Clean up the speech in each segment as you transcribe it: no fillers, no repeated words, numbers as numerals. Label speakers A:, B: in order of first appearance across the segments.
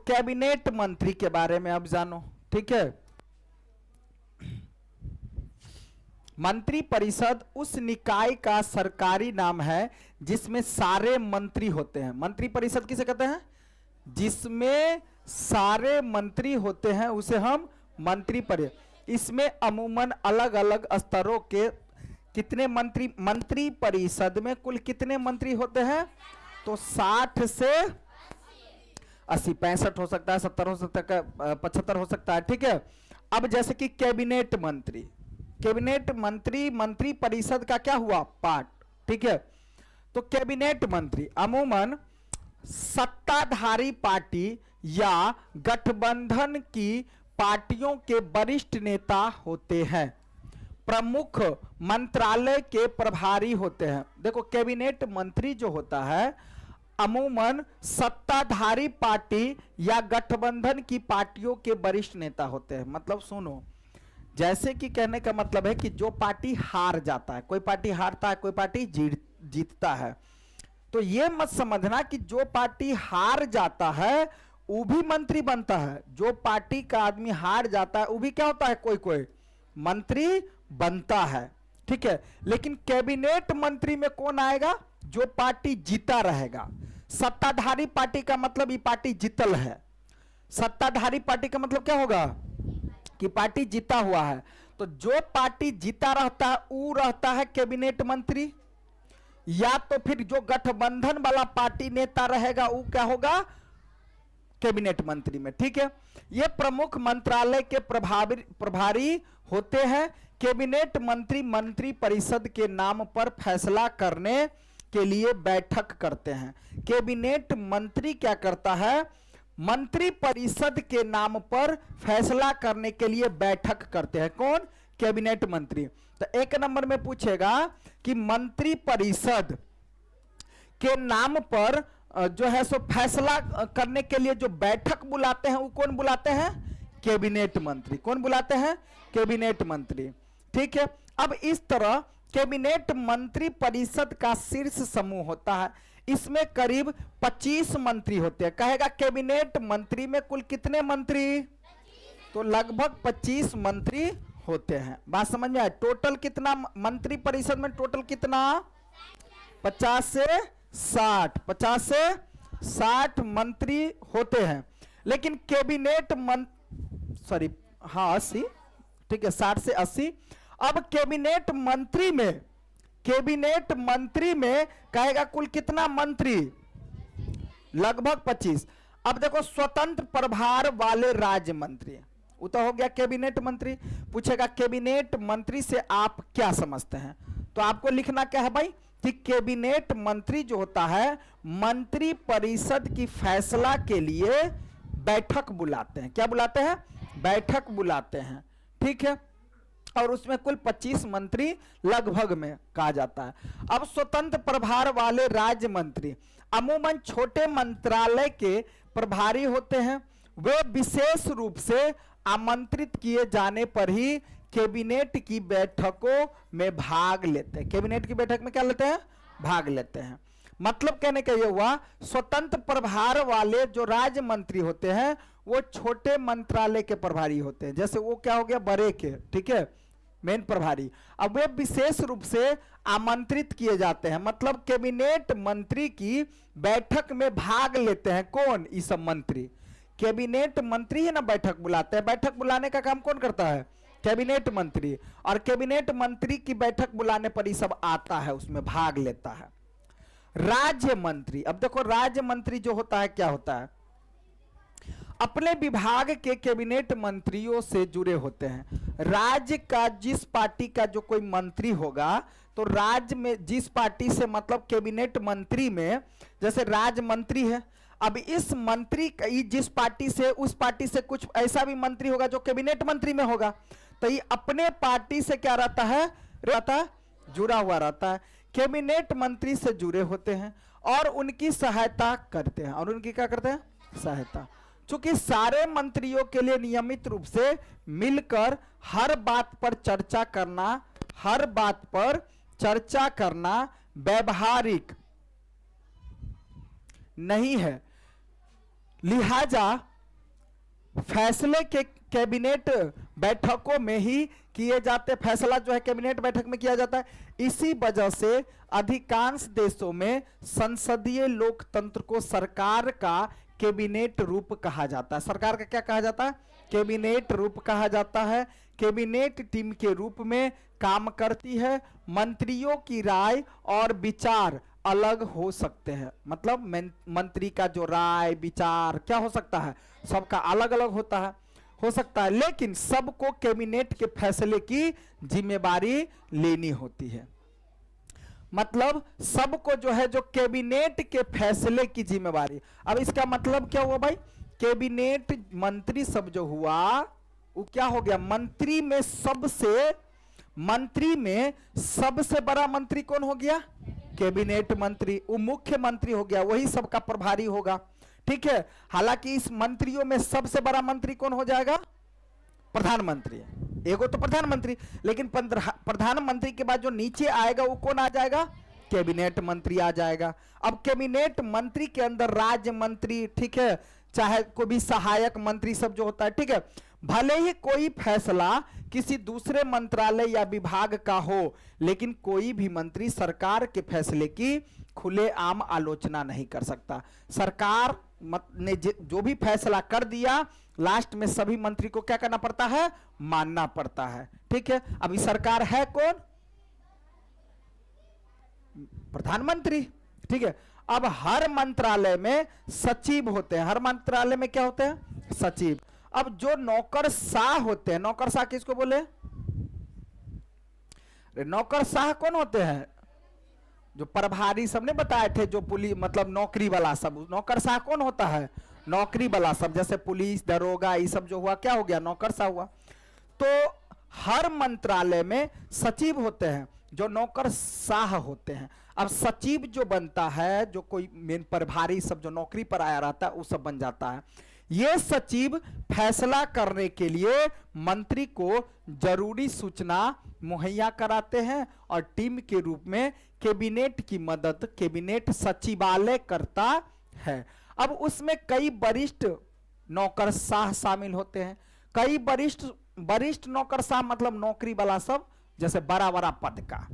A: Cabinet मंत्री के बारे में अब जानो, ठीक है। मंत्री परिषद उस निकाय का सरकारी नाम है जिसमें सारे मंत्री होते हैं। मंत्री परिषद किसे कहते हैं? जिसमें सारे मंत्री होते हैं उसे हम मंत्री परिषद। इसमें अमूमन अलग अलग स्तरों के कितने मंत्री परिषद में कुल कितने मंत्री होते हैं? तो 60 से 80, 65 हो सकता है, 70 हो सकता है, 75 हो सकता है, ठीक है। अब जैसे कि कैबिनेट मंत्री, कैबिनेट मंत्री मंत्री परिषद का क्या हुआ? पार्ट, ठीक है। तो कैबिनेट मंत्री अमूमन सत्ताधारी पार्टी या गठबंधन की पार्टियों के वरिष्ठ नेता होते हैं, प्रमुख मंत्रालय के प्रभारी होते हैं। देखो कैबिनेट मंत्री जो होता है अमूमन सत्ताधारी पार्टी या गठबंधन की पार्टियों के वरिष्ठ नेता होते हैं। मतलब सुनो, जैसे कि कहने का मतलब है कि जो पार्टी हार जाता है, कोई पार्टी हारता है, कोई पार्टी जीतता है, तो ये मत समझना कि जो पार्टी हार जाता है वो भी मंत्री बनता है। जो पार्टी का आदमी हार जाता है वो भी क्या होता है? कोई कोई मंत्री बनता है, ठीक है। लेकिन कैबिनेट मंत्री में कौन आएगा? जो पार्टी जीता रहेगा। सत्ताधारी पार्टी का मतलब ये पार्टी जीतल है। सत्ताधारी पार्टी का मतलब क्या होगा? कि पार्टी जीता हुआ है। तो जो पार्टी जीता रहता है वो रहता है कैबिनेट मंत्री, या तो फिर जो गठबंधन वाला पार्टी नेता रहेगा वो क्या होगा? कैबिनेट मंत्री में, ठीक है। ये प्रमुख मंत्रालय के प्रभारी होते हैं। कैबिनेट मंत्री मंत्री परिषद के नाम पर फैसला करने के लिए बैठक करते हैं। कैबिनेट मंत्री क्या करता है? मंत्री परिषद के नाम पर फैसला करने के लिए बैठक करते हैं। कौन? कैबिनेट मंत्री। तो एक नंबर में पूछेगा कि मंत्री परिषद के नाम पर जो है सो फैसला करने के लिए जो बैठक बुलाते हैं वो कौन बुलाते हैं? कैबिनेट मंत्री। कौन बुलाते हैं? कैबिनेट मंत्री, ठीक है। अब इस तरह कैबिनेट मंत्री परिषद का शीर्ष समूह होता है। इसमें करीब 25 मंत्री होते हैं। कहेगा कैबिनेट मंत्री में कुल कितने मंत्री? तो लगभग 25 मंत्री होते हैं। बात समझ में आए? टोटल कितना मंत्री परिषद में? टोटल कितना? 50 से 60 मंत्री होते हैं। लेकिन कैबिनेट 80, ठीक है, 60 से 80। अब कैबिनेट मंत्री में कहेगा कुल कितना मंत्री? लगभग 25। अब देखो स्वतंत्र प्रभार वाले राज्य मंत्री, वो तो हो गया कैबिनेट मंत्री। पूछेगा कैबिनेट मंत्री से आप क्या समझते हैं? तो आपको लिखना क्या है भाई कि कैबिनेट मंत्री जो होता है मंत्री परिषद की फैसला के लिए बैठक बुलाते हैं। क्या बुलाते हैं? बैठक बुलाते हैं, ठीक है। और उसमें कुल 25 मंत्री लगभग में कहा जाता है। अब स्वतंत्र प्रभार वाले राज्य मंत्री अमूमन छोटे मंत्रालय के प्रभारी होते हैं। वे विशेष रूप से आमंत्रित किए जाने पर ही कैबिनेट की बैठकों में भाग लेते हैं। कैबिनेट की बैठक में क्या लेते हैं? भाग लेते हैं। मतलब कहने का यह हुआ स्वतंत्र प्रभार वाले जो राज्य मंत्री होते हैं वो छोटे मंत्रालय के प्रभारी होते हैं। जैसे वो क्या हो गया? बड़े के, ठीक है, मेन प्रभारी। अब वे विशेष रूप से आमंत्रित किए जाते हैं। मतलब कैबिनेट मंत्री की बैठक में भाग लेते हैं। कौन? ये सब मंत्री। कैबिनेट मंत्री ही ना बैठक बुलाते हैं। बैठक बुलाने का काम कौन करता है? कैबिनेट मंत्री। और कैबिनेट मंत्री की बैठक बुलाने पर ये सब आता है, उसमें भाग लेता है। राज्य मंत्री, अब देखो राज्य मंत्री जो होता है क्या होता है? अपने विभाग के कैबिनेट मंत्रियों से जुड़े होते हैं। राज्य का जिस पार्टी का जो कोई मंत्री होगा, तो राज्य में जिस पार्टी से मतलब कैबिनेट मंत्री में जैसे राज्य मंत्री है। अब इस मंत्री जिस पार्टी से, उस पार्टी से कुछ ऐसा भी मंत्री होगा जो कैबिनेट मंत्री में होगा, तो ये अपने पार्टी से क्या रहता है? जुड़ा हुआ रहता है। कैबिनेट मंत्री से जुड़े होते हैं और उनकी सहायता करते हैं। और उनकी क्या करते हैं? सहायता। चूंकि सारे मंत्रियों के लिए नियमित रूप से मिलकर हर बात पर चर्चा करना व्यवहारिक नहीं है, लिहाजा फैसले के कैबिनेट बैठकों में ही किए जाते, फैसला जो है कैबिनेट बैठक में किया जाता है। इसी वजह से अधिकांश देशों में संसदीय लोकतंत्र को सरकार का कैबिनेट रूप कहा जाता है। सरकार का क्या कहा जाता है? कैबिनेट रूप कहा जाता है। कैबिनेट टीम के रूप में काम करती है। मंत्रियों की राय और विचार अलग हो सकते हैं, मतलब मंत्री का जो राय विचार क्या हो सकता है, सबका अलग अलग होता है, हो सकता है, लेकिन सबको कैबिनेट के फैसले की जिम्मेदारी लेनी होती है। मतलब सबको जो है जो कैबिनेट के फैसले की जिम्मेदारी। अब इसका मतलब क्या हुआ भाई? कैबिनेट मंत्री सब जो हुआ वो क्या हो गया? मंत्री में सबसे बड़ा मंत्री कौन हो गया? कैबिनेट मंत्री। वो मुख्यमंत्री हो गया, वही सबका प्रभारी होगा, ठीक है। हालांकि इस मंत्रियों में सबसे बड़ा मंत्री कौन हो जाएगा? प्रधानमंत्री। एगो तो प्रधानमंत्री, लेकिन प्रधानमंत्री के बाद जो नीचे आएगा वो कौन आ जाएगा? कैबिनेट मंत्री आ जाएगा। अब कैबिनेट मंत्री के अंदर राज्य मंत्री, ठीक है, चाहे कोई भी सहायक मंत्री सब जो होता है, ठीक है, भले ही कोई फैसला किसी दूसरे मंत्रालय या विभाग का हो, लेकिन कोई भी मंत्री सरकार के फैसले की खुलेआम आलोचना नहीं कर सकता। सरकार ने जो भी फैसला कर दिया, लास्ट में सभी मंत्री को क्या करना पड़ता है? मानना पड़ता है, ठीक है। अभी सरकार है कौन? प्रधानमंत्री, ठीक है। अब हर मंत्रालय में सचिव होते हैं। हर मंत्रालय में क्या होते हैं? सचिव। अब जो नौकरशाह होते हैं, नौकरशाह किसको बोले? नौकरशाह कौन होते हैं? जो प्रभारी सबने बताए थे, जो पुलिस मतलब नौकरी वाला सब, नौकरशाह कौन होता है? नौकरी वाला सब, जैसे पुलिस दरोगा ये सब जो हुआ क्या हो गया? नौकरशाह हुआ। तो हर मंत्रालय में सचिव होते हैं जो नौकरशाह होते हैं। अब सचिव जो बनता है, जो कोई मेन प्रभारी सब जो नौकरी पर आया रहता है वो सब बन जाता है। ये सचिव फैसला करने के लिए मंत्री को जरूरी सूचना मुहैया कराते हैं और टीम के रूप में कैबिनेट की मदद कैबिनेट सचिवालय करता है। अब उसमें कई वरिष्ठ नौकरशाह शामिल होते हैं। कई वरिष्ठ नौकरशाह मतलब नौकरी वाला सब, जैसे बड़ा बड़ा पद का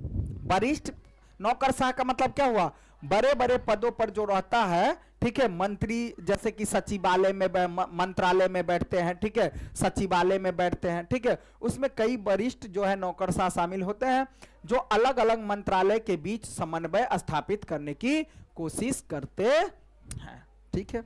A: वरिष्ठ नौकरशाह का मतलब क्या हुआ? बड़े बड़े पदों पर जो रहता है, ठीक है, मंत्री जैसे कि सचिवालय में मंत्रालय में बैठते हैं, ठीक है, सचिवालय में बैठते हैं, ठीक है, उसमें कई वरिष्ठ जो है नौकरशाह शामिल होते हैं जो अलग अलग मंत्रालय के बीच समन्वय स्थापित करने की कोशिश करते हैं, ठीक है।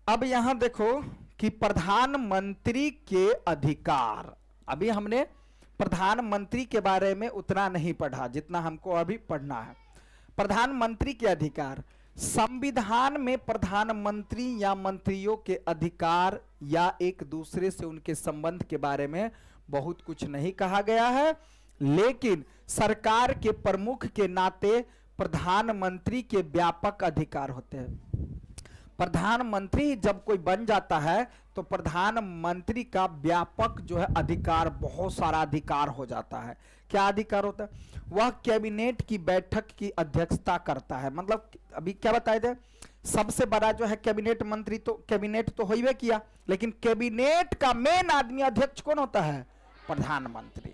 A: अब यहां देखो कि प्रधानमंत्री के अधिकार, अभी हमने प्रधानमंत्री के बारे में उतना नहीं पढ़ा जितना हमको अभी पढ़ना है। प्रधानमंत्री के अधिकार, संविधान में प्रधानमंत्री या मंत्रियों के अधिकार या एक दूसरे से उनके संबंध के बारे में बहुत कुछ नहीं कहा गया है, लेकिन सरकार के प्रमुख के नाते प्रधानमंत्री के व्यापक अधिकार होते हैं। प्रधानमंत्री जब कोई बन जाता है तो प्रधानमंत्री का व्यापक जो है अधिकार, बहुत सारा अधिकार हो जाता है। क्या अधिकार होता है? वह कैबिनेट की बैठक की अध्यक्षता करता है। मतलब अभी क्या बताए थे, सबसे बड़ा जो है कैबिनेट मंत्री, तो कैबिनेट तो हो ही किया, लेकिन कैबिनेट का मेन आदमी अध्यक्ष कौन होता है? प्रधानमंत्री।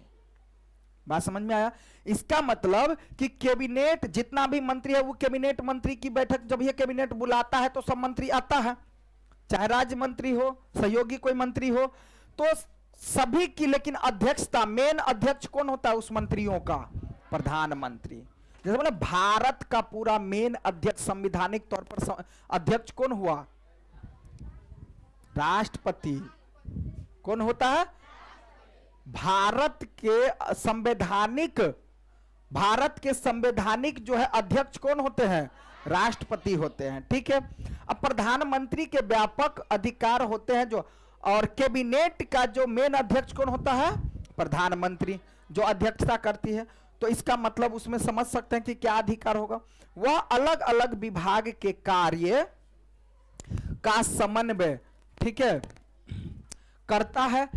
A: बात समझ में आया? इसका मतलब कि कैबिनेट जितना भी मंत्री है वो कैबिनेट मंत्री की बैठक जब ये कैबिनेट बुलाता है तो सब मंत्री आता है, चाहे राज्य मंत्री हो, सहयोगी कोई मंत्री हो, तो सभी की लेकिन अध्यक्षता, मेन अध्यक्ष कौन होता है उस मंत्रियों का? प्रधानमंत्री। जैसे बोले भारत का पूरा मेन अध्यक्ष संवैधानिक तौर पर अध्यक्ष कौन हुआ? राष्ट्रपति। कौन होता है? भारत के संवैधानिक जो है अध्यक्ष कौन होते हैं? राष्ट्रपति होते हैं, ठीक है। अब प्रधानमंत्री के व्यापक अधिकार होते हैं जो, और कैबिनेट का जो मेन अध्यक्ष कौन होता है? प्रधानमंत्री, जो अध्यक्षता करती है। तो इसका मतलब उसमें समझ सकते हैं कि क्या अधिकार होगा? वह अलग अलग विभाग के कार्य का समन्वय, ठीक है, करता है।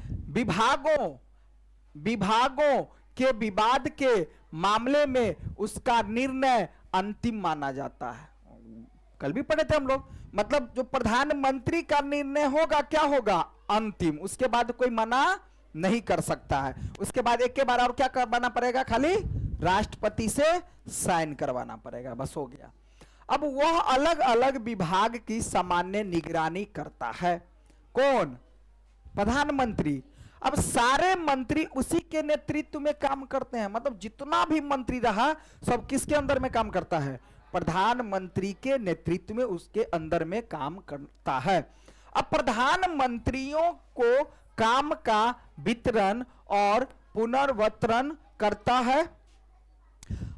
A: विभागों के विवाद के मामले में उसका निर्णय अंतिम माना जाता है। कल भी पढ़े थे हम लोग। मतलब जो प्रधानमंत्री का निर्णय होगा क्या होगा, अंतिम, उसके बाद कोई मना नहीं कर सकता है। उसके बाद एक के बार और क्या करवाना पड़ेगा, खाली राष्ट्रपति से साइन करवाना पड़ेगा, बस हो गया। अब वह अलग अलग विभाग की सामान्य निगरानी करता है, कौन, प्रधानमंत्री। अब सारे मंत्री उसी के नेतृत्व में काम करते हैं, मतलब जितना भी मंत्री रहा सब किसके अंदर में काम करता है, प्रधानमंत्री के नेतृत्व में, उसके अंदर में काम करता है। अब प्रधानमंत्रियों को काम का वितरण और पुनर्वितरण करता है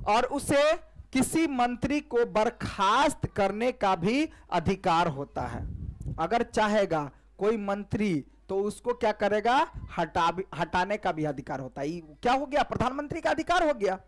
A: और उसे किसी मंत्री को बर्खास्त करने का भी अधिकार होता है। अगर चाहेगा कोई मंत्री तो उसको क्या करेगा, हटाने का भी अधिकार होता है। क्या हो गया, प्रधानमंत्री का अधिकार हो गया।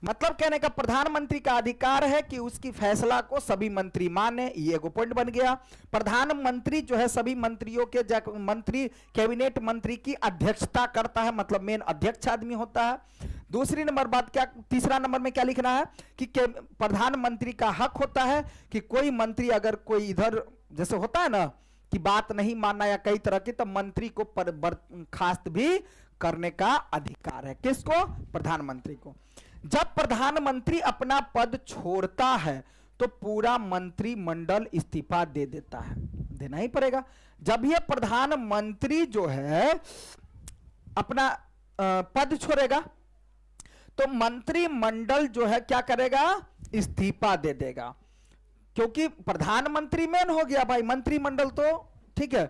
A: मतलब कहने का प्रधानमंत्री का अधिकार है कि उसकी फैसला को सभी मंत्री माने, ये एगो पॉइंट बन गया। प्रधानमंत्री जो है सभी मंत्रियों के मंत्री कैबिनेट मंत्री की अध्यक्षता करता है, मतलब मेन अध्यक्ष आदमी होता है। दूसरी नंबर बात क्या, तीसरा नंबर में क्या लिखना है कि प्रधानमंत्री का हक होता है कि कोई मंत्री अगर कोई इधर जैसे होता है ना कि बात नहीं मानना या कई तरह की, तो मंत्री को बर्खास्त भी करने का अधिकार है। किसको, प्रधानमंत्री को। जब प्रधानमंत्री अपना पद छोड़ता है तो पूरा मंत्रिमंडल इस्तीफा दे देता है, देना ही पड़ेगा। जब यह प्रधानमंत्री जो है अपना पद छोड़ेगा तो मंत्रिमंडल जो है क्या करेगा, इस्तीफा दे देगा, क्योंकि प्रधानमंत्री मेन हो गया भाई, मंत्रिमंडल तो ठीक है।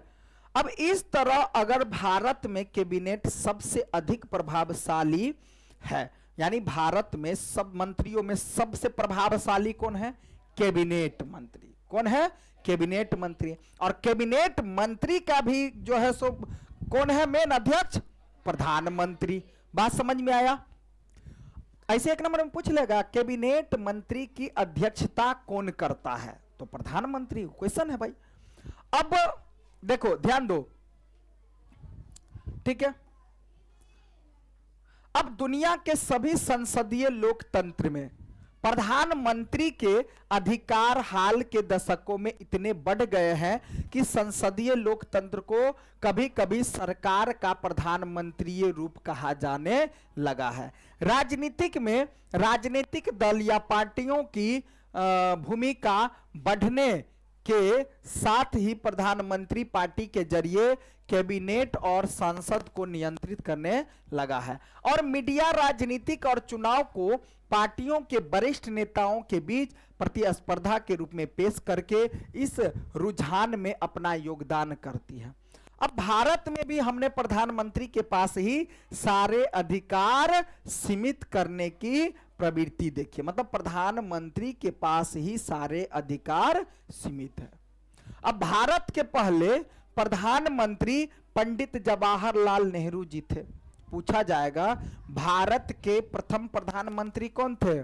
A: अब इस तरह अगर भारत में कैबिनेट सबसे अधिक प्रभावशाली है, यानी भारत में सब मंत्रियों में सबसे प्रभावशाली कौन है, कैबिनेट मंत्री। कौन है, कैबिनेट मंत्री। और कैबिनेट मंत्री का भी जो है सो कौन है, मेन अध्यक्ष, प्रधानमंत्री। बात समझ में आया। ऐसे एक नंबर में पूछ लेगा कैबिनेट मंत्री की अध्यक्षता कौन करता है, तो प्रधानमंत्री। क्वेश्चन है भाई। अब देखो ध्यान दो, ठीक है। अब दुनिया के सभी संसदीय लोकतंत्र में प्रधानमंत्री के अधिकार हाल के दशकों में इतने बढ़ गए हैं कि संसदीय लोकतंत्र को कभी कभी सरकार का प्रधानमंत्रीय रूप कहा जाने लगा है। राजनीतिक में राजनीतिक दल या पार्टियों की भूमिका बढ़ने के साथ ही प्रधानमंत्री पार्टी के जरिए कैबिनेट और संसद को नियंत्रित करने लगा है। और मीडिया राजनीतिक और चुनाव को पार्टियों के वरिष्ठ नेताओं के बीच प्रतिस्पर्धा के रूप में पेश करके इस रुझान में अपना योगदान करती है। अब भारत में भी हमने प्रधानमंत्री के पास ही सारे अधिकार सीमित करने की प्रवृत्ति देखी, मतलब प्रधानमंत्री के पास ही सारे अधिकार सीमित है। अब भारत के पहले प्रधानमंत्री पंडित जवाहरलाल नेहरू जी थे। पूछा जाएगा भारत के प्रथम प्रधानमंत्री कौन थे,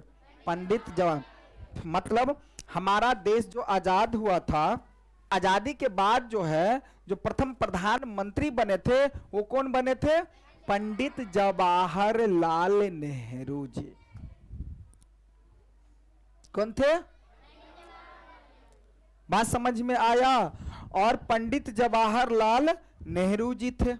A: पंडित जवाहर। मतलब हमारा देश जो आजाद हुआ था, आजादी के बाद जो है जो प्रथम प्रधानमंत्री बने थे वो कौन बने थे, पंडित जवाहरलाल नेहरू जी। कौन थे, बात समझ में आया। और पंडित जवाहरलाल नेहरू जी थे,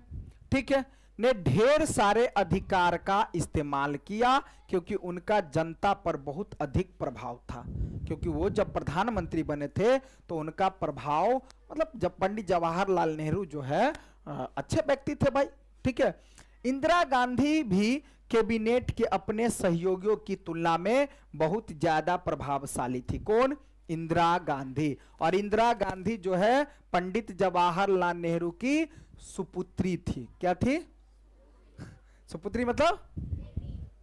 A: ठीक है, ने ढेर सारे अधिकार का इस्तेमाल किया क्योंकि उनका जनता पर बहुत अधिक प्रभाव था। क्योंकि वो जब प्रधानमंत्री बने थे तो उनका प्रभाव, मतलब जब पंडित जवाहरलाल नेहरू जो है अच्छे व्यक्ति थे भाई, ठीक है। इंदिरा गांधी भी कैबिनेट के अपने सहयोगियों की तुलना में बहुत ज्यादा प्रभावशाली थी। कौन, इंदिरा गांधी। और इंदिरा गांधी जो है पंडित जवाहरलाल नेहरू की सुपुत्री थी। क्या थी, सुपुत्री मतलब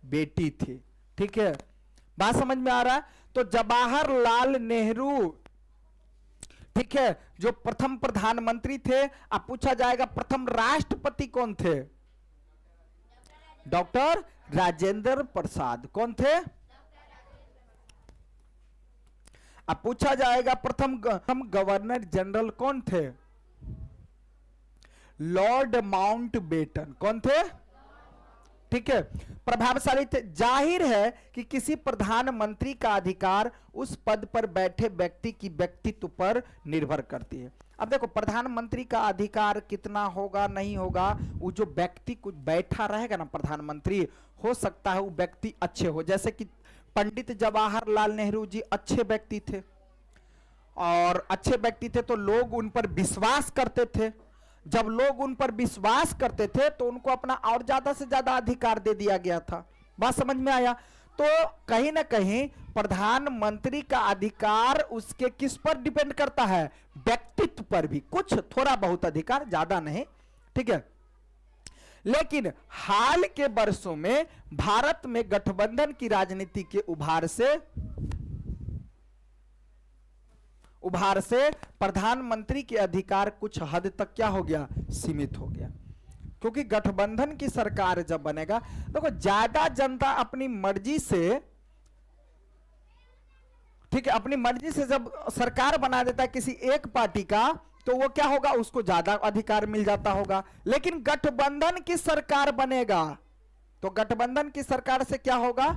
A: बेटी थी, ठीक है। बात समझ में आ रहा है। तो जवाहरलाल नेहरू, ठीक है, जो प्रथम प्रधानमंत्री थे। अब पूछा जाएगा प्रथम राष्ट्रपति कौन थे, डॉक्टर राजेंद्र प्रसाद। कौन थे, अब पूछा जाएगा प्रथम गवर्नर जनरल कौन थे, लॉर्ड माउंटबेटन। कौन थे, ठीक है, प्रभावशाली थे। जाहिर है कि किसी प्रधानमंत्री का अधिकार उस पद पर बैठे व्यक्ति की व्यक्तित्व पर निर्भर करती है। अब देखो प्रधानमंत्री का अधिकार कितना होगा नहीं होगा, वो जो व्यक्ति कुछ बैठा रहेगा ना प्रधानमंत्री, हो सकता है वो व्यक्ति अच्छे हो। जैसे कि पंडित जवाहरलाल नेहरू जी अच्छे व्यक्ति थे, और अच्छे व्यक्ति थे तो लोग उन पर विश्वास करते थे। जब लोग उन पर विश्वास करते थे तो उनको अपना और ज्यादा से ज्यादा अधिकार दे दिया गया था। बात समझ में आया? तो कहीं ना कहीं प्रधानमंत्री का अधिकार उसके किस पर डिपेंड करता है? व्यक्तित्व पर भी, कुछ थोड़ा बहुत अधिकार, ज्यादा नहीं, ठीक है। लेकिन हाल के वर्षों में भारत में गठबंधन की राजनीति के उभार से प्रधानमंत्री के अधिकार कुछ हद तक क्या हो गया? सीमित हो गया। क्योंकि गठबंधन की सरकार जब बनेगा, देखो ज्यादा जनता अपनी मर्जी से, ठीक है, अपनी मर्जी से जब सरकार बना देता है किसी एक पार्टी का, तो वो क्या होगा? उसको ज्यादा अधिकार मिल जाता होगा। लेकिन गठबंधन की सरकार बनेगा तो गठबंधन की सरकार से क्या होगा?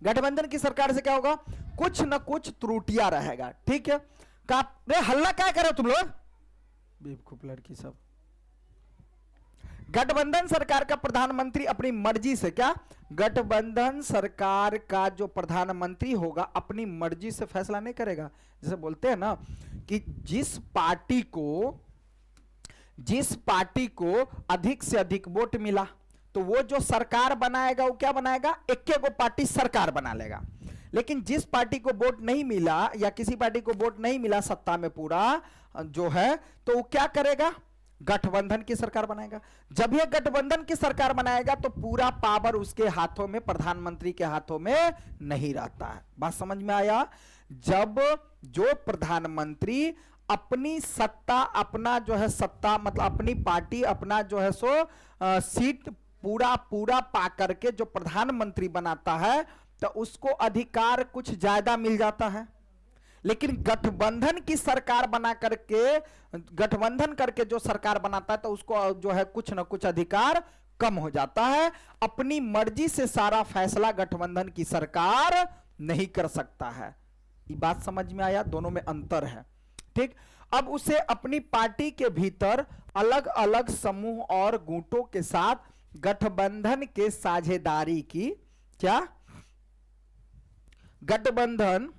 A: गठबंधन की सरकार से क्या होगा? कुछ न कुछ त्रुटियां रहेगा, ठीक है। हल्ला क्या कर रहे हो तुम लोग, बेवकूफ लड़की सब। गठबंधन सरकार का प्रधानमंत्री अपनी मर्जी से, क्या? गठबंधन सरकार का जो प्रधानमंत्री होगा अपनी मर्जी से फैसला नहीं करेगा। जैसे बोलते हैं ना कि जिस पार्टी को अधिक से अधिक वोट मिला तो वो जो सरकार बनाएगा वो क्या बनाएगा? एक गो पार्टी सरकार बना लेगा। लेकिन जिस पार्टी को वोट नहीं मिला, या किसी पार्टी को वोट नहीं मिला सत्ता में पूरा जो है, तो वो क्या करेगा? गठबंधन की सरकार बनाएगा। जब ये गठबंधन की सरकार बनाएगा तो पूरा पावर उसके हाथों में, प्रधानमंत्री के हाथों में नहीं रहता है। बात समझ में आया? जब जो प्रधानमंत्री अपनी सत्ता, अपना जो है सत्ता मतलब अपनी पार्टी, अपना जो है सो सीट पूरा पा करके जो प्रधानमंत्री बनाता है तो उसको अधिकार कुछ ज्यादा मिल जाता है। लेकिन गठबंधन की सरकार बना करके, गठबंधन करके जो सरकार बनाता है तो उसको जो है कुछ ना कुछ अधिकार कम हो जाता है। अपनी मर्जी से सारा फैसला गठबंधन की सरकार नहीं कर सकता है। ये बात समझ में आया? दोनों में अंतर है, ठीक। अब उसे अपनी पार्टी के भीतर अलग अलग समूह और गुटों के साथ गठबंधन के साझेदारी की, क्या? गठबंधन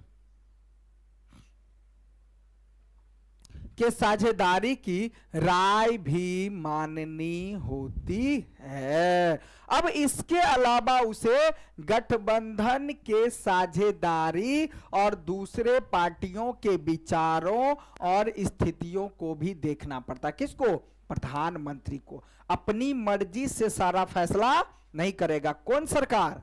A: के साझेदारी की राय भी माननी होती है। अब इसके अलावा उसे गठबंधन के साझेदारी और दूसरे पार्टियों के विचारों और स्थितियों को भी देखना पड़ता है। किसको? प्रधानमंत्री को। अपनी मर्जी से सारा फैसला नहीं करेगा। कौन सरकार?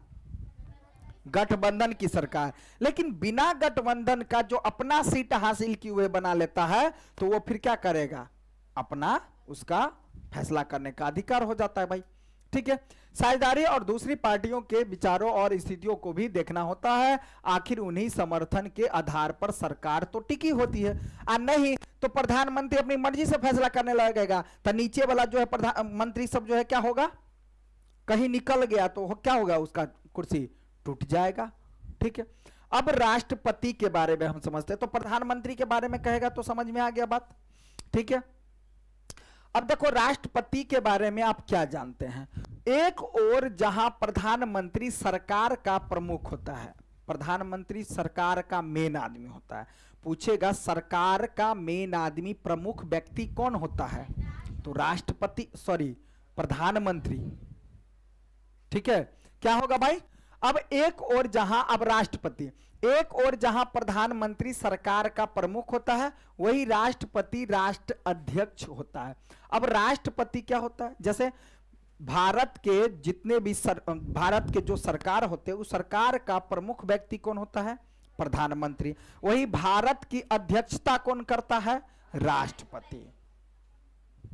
A: गठबंधन की सरकार। लेकिन बिना गठबंधन का जो अपना सीट हासिल किए हुए बना लेता है तो वो फिर क्या करेगा? अपना उसका फैसला करने का अधिकार हो जाता है भाई, ठीक है। साझेदारी और दूसरी पार्टियों के विचारों और स्थितियों को भी देखना होता है। आखिर उन्हीं समर्थन के आधार पर सरकार तो टिकी होती है, और नहीं तो प्रधानमंत्री अपनी मर्जी से फैसला करने लगेगा तो नीचे वाला जो है प्रधानमंत्री सब जो है क्या होगा? कहीं निकल गया तो क्या होगा? उसका कुर्सी टूट जाएगा, ठीक है। अब राष्ट्रपति के बारे में हम समझते हैं, तो प्रधानमंत्री के बारे में कहेगा तो समझ में आ गया बात, ठीक है। अब देखो राष्ट्रपति के बारे में आप क्या जानते हैं? एक और जहां प्रधानमंत्री सरकार का प्रमुख होता है, प्रधानमंत्री सरकार का मेन आदमी होता है। पूछेगा सरकार का मेन आदमी, प्रमुख व्यक्ति कौन होता है? तो राष्ट्रपति, सॉरी प्रधानमंत्री, ठीक है। क्या होगा भाई? अब एक और जहां, अब राष्ट्रपति, एक और जहां प्रधानमंत्री सरकार का प्रमुख होता है, वही राष्ट्रपति राष्ट्र अध्यक्ष होता है। अब राष्ट्रपति क्या होता है? जैसे भारत के जितने भी भारत के जो सरकार होते हैं, उस सरकार का प्रमुख व्यक्ति कौन होता है? प्रधानमंत्री। वही भारत की अध्यक्षता कौन करता है? राष्ट्रपति।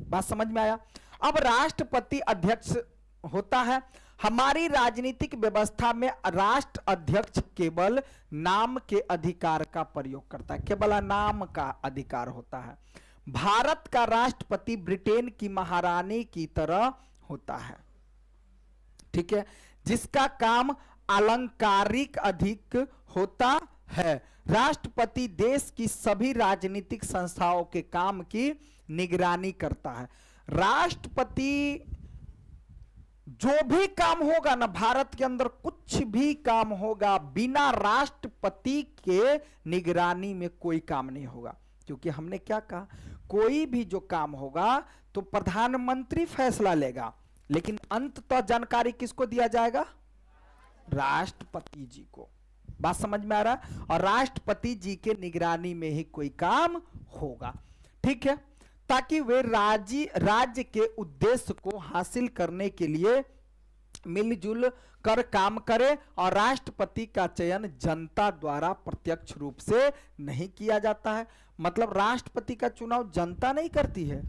A: बात समझ में आया? अब राष्ट्रपति अध्यक्ष होता है। हमारी राजनीतिक व्यवस्था में राष्ट्र अध्यक्ष केवल नाम के अधिकार का प्रयोग करता है, केवल नाम का अधिकार होता है। भारत का राष्ट्रपति ब्रिटेन की महारानी की तरह होता है, ठीक है, जिसका काम अलंकारिक अधिक होता है। राष्ट्रपति देश की सभी राजनीतिक संस्थाओं के काम की निगरानी करता है। राष्ट्रपति जो भी काम होगा ना, भारत के अंदर कुछ भी काम होगा, बिना राष्ट्रपति के निगरानी में कोई काम नहीं होगा। क्योंकि हमने क्या कहा, कोई भी जो काम होगा तो प्रधानमंत्री फैसला लेगा, लेकिन अंततः जानकारी किसको दिया जाएगा? राष्ट्रपति जी को। बात समझ में आ रहा है? और राष्ट्रपति जी के निगरानी में ही कोई काम होगा, ठीक है, ताकि वे राज्य के उद्देश्य को हासिल करने के लिए मिलजुल कर काम करे। और राष्ट्रपति का चयन जनता द्वारा प्रत्यक्ष रूप से नहीं किया जाता है, मतलब राष्ट्रपति का चुनाव जनता नहीं करती है,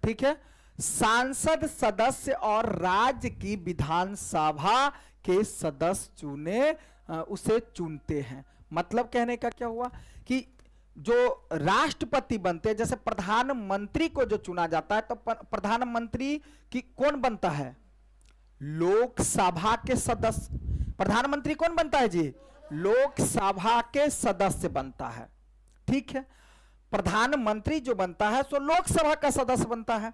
A: ठीक है। सांसद सदस्य और राज्य की विधानसभा के सदस्य उसे चुनते हैं। मतलब कहने का क्या हुआ कि जो राष्ट्रपति बनते हैं, जैसे प्रधानमंत्री को जो चुना जाता है, तो प्रधानमंत्री की कौन बनता है? लोकसभा के सदस्य। प्रधानमंत्री कौन बनता है जी? लोकसभा के सदस्य बनता है, ठीक है। प्रधानमंत्री जो बनता है सो लोकसभा का सदस्य बनता है,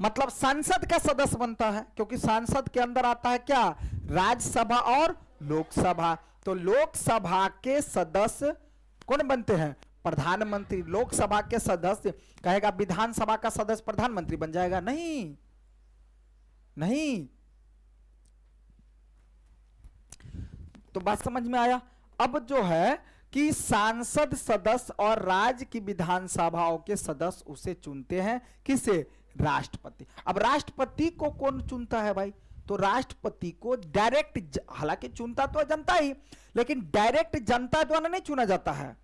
A: मतलब संसद का सदस्य बनता है, क्योंकि संसद के अंदर आता है क्या? राज्यसभा और लोकसभा। तो लोकसभा के सदस्य कौन बनते हैं? प्रधानमंत्री। लोकसभा के सदस्य कहेगा विधानसभा का सदस्य प्रधानमंत्री बन जाएगा? नहीं, नहीं। तो बात समझ में आया? अब जो है कि सांसद सदस्य और राज्य की विधानसभाओं के सदस्य उसे चुनते हैं, किसे? राष्ट्रपति। अब राष्ट्रपति को कौन चुनता है भाई? तो राष्ट्रपति को डायरेक्ट, हालांकि चुनता तो जनता ही, लेकिन डायरेक्ट जनता द्वारा नहीं चुना जाता है।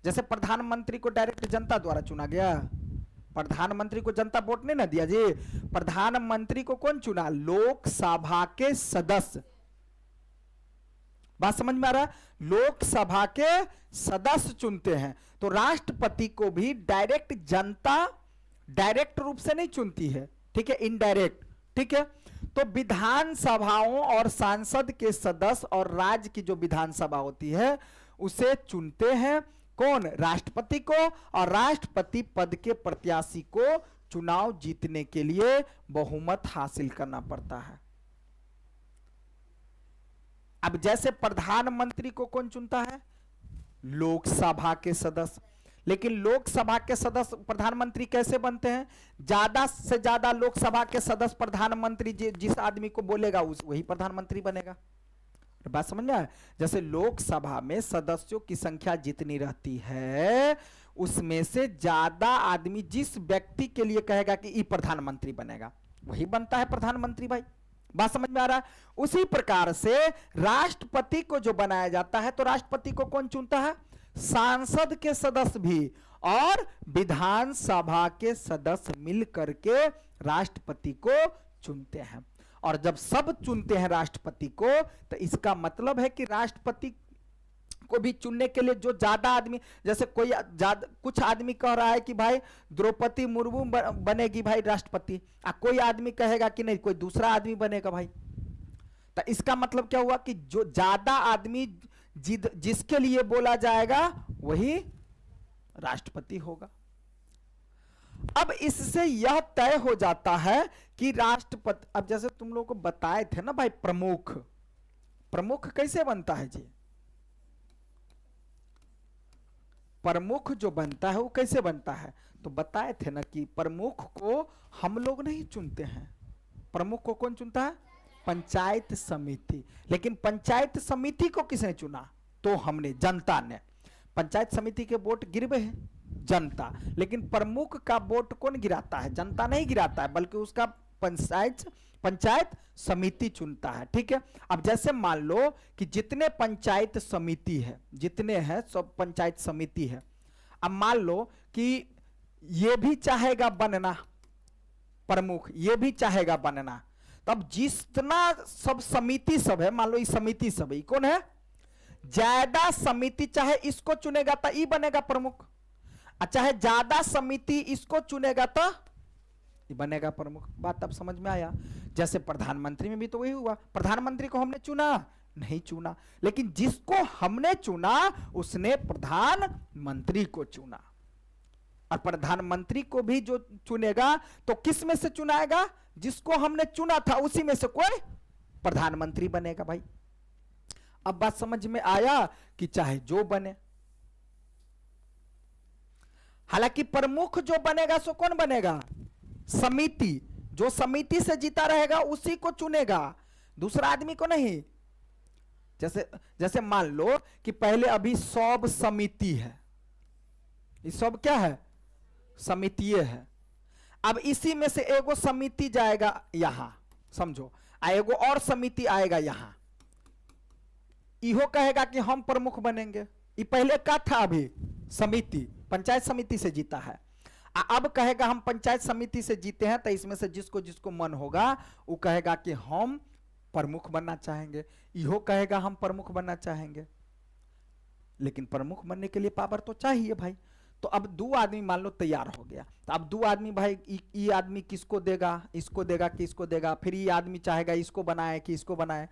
A: जैसे प्रधानमंत्री को डायरेक्ट जनता द्वारा चुना गया, प्रधानमंत्री को जनता वोट नहीं ना दिया जी। प्रधानमंत्री को कौन चुना? लोकसभा के सदस्य। बात समझ में आ रहा है? लोकसभा के सदस्य चुनते हैं। तो राष्ट्रपति को भी डायरेक्ट जनता डायरेक्ट रूप से नहीं चुनती है, ठीक है, इनडायरेक्ट, ठीक है। तो विधानसभाओं और सांसद के सदस्य और राज्य की जो विधानसभा होती है उसे चुनते हैं कौन? राष्ट्रपति को। और राष्ट्रपति पद के प्रत्याशी को चुनाव जीतने के लिए बहुमत हासिल करना पड़ता है। अब जैसे प्रधानमंत्री को कौन चुनता है? लोकसभा के सदस्य। लेकिन लोकसभा के सदस्य प्रधानमंत्री कैसे बनते हैं? ज्यादा से ज्यादा लोकसभा के सदस्य प्रधानमंत्री जिस आदमी को बोलेगा वही प्रधानमंत्री बनेगा। बात समझ में आया? जैसे लोकसभा में सदस्यों की संख्या जितनी रहती है उसमें से ज्यादा आदमी जिस व्यक्ति के लिए कहेगा कि ये प्रधानमंत्री बनेगा वही बनता है प्रधानमंत्री भाई। बात समझ में आ रहा है? उसी प्रकार से राष्ट्रपति को जो बनाया जाता है तो राष्ट्रपति को कौन चुनता है? सांसद के सदस्य भी और विधानसभा के सदस्य मिल करके राष्ट्रपति को चुनते हैं। और जब सब चुनते हैं राष्ट्रपति को तो इसका मतलब है कि राष्ट्रपति को भी चुनने के लिए जो ज्यादा आदमी, जैसे कोई कुछ आदमी कह रहा है कि भाई द्रौपदी मुर्मू बनेगी भाई राष्ट्रपति, कोई आदमी कहेगा कि नहीं कोई दूसरा आदमी बनेगा भाई। तो इसका मतलब क्या हुआ कि जो ज्यादा आदमी जिसके लिए बोला जाएगा वही राष्ट्रपति होगा। अब इससे यह तय हो जाता है कि राष्ट्रपति, अब जैसे तुम लोगों को बताए थे ना भाई प्रमुख, प्रमुख कैसे बनता है जी? प्रमुख जो बनता है वो कैसे बनता है? तो बताए थे ना कि प्रमुख को हम लोग नहीं चुनते हैं। प्रमुख को कौन चुनता है? पंचायत समिति। लेकिन पंचायत समिति को किसने चुना? तो हमने, जनता ने। पंचायत समिति के वोट गिरवे हैं जनता, लेकिन प्रमुख का वोट कौन गिराता है? जनता नहीं गिराता है, बल्कि उसका पंचायत समिति चुनता है, ठीक है। अब जैसे मान लो कि जितने पंचायत समिति है, जितने हैं सब पंचायत समिति है। अब मान लो कि ये भी चाहेगा बनना प्रमुख, ये भी चाहेगा बनना, तब जितना सब समिति सब है, मान लो ये समिति सब है, कौन है? ज्यादा समिति चाहे इसको चुनेगा तो ये बनेगा प्रमुख, चाहे ज्यादा समिति इसको चुनेगा तो ये बनेगा प्रमुख। बात अब समझ में आया। जैसे प्रधानमंत्री में भी तो वही हुआ, प्रधानमंत्री को हमने चुना नहीं चुना, लेकिन जिसको हमने चुना उसने प्रधानमंत्री को चुना। और प्रधानमंत्री को भी जो चुनेगा तो किस में से चुनाएगा? जिसको हमने चुना था उसी में से कोई प्रधानमंत्री बनेगा भाई। अब बात समझ में आया कि चाहे जो बने, हालांकि प्रमुख जो बनेगा सो कौन बनेगा? समिति। जो समिति से जीता रहेगा उसी को चुनेगा, दूसरा आदमी को नहीं। जैसे मान लो कि पहले अभी सब समिति है, ये सब क्या है? समितिये है। अब इसी में से एगो समिति जाएगा यहां, समझो, एगो और समिति आएगा यहां, इहो कहेगा कि हम प्रमुख बनेंगे। ये पहले का था? अभी समिति, पंचायत समिति से जीता है। अब कहेगा हम पंचायत समिति से जीते हैं, तो इसमें से जिसको जिसको मन होगा वो कहेगा कि हम प्रमुख बनना चाहेंगे, इहो कहेगा हम प्रमुख बनना चाहेंगे। लेकिन प्रमुख बनने के लिए पावर तो चाहिए भाई। तो अब दो आदमी मान लो तैयार हो गया, तो अब दो आदमी भाई, ये आदमी किसको देगा? इसको देगा कि इसको देगा? फिर ये आदमी चाहेगा इसको बनाए कि इसको बनाए।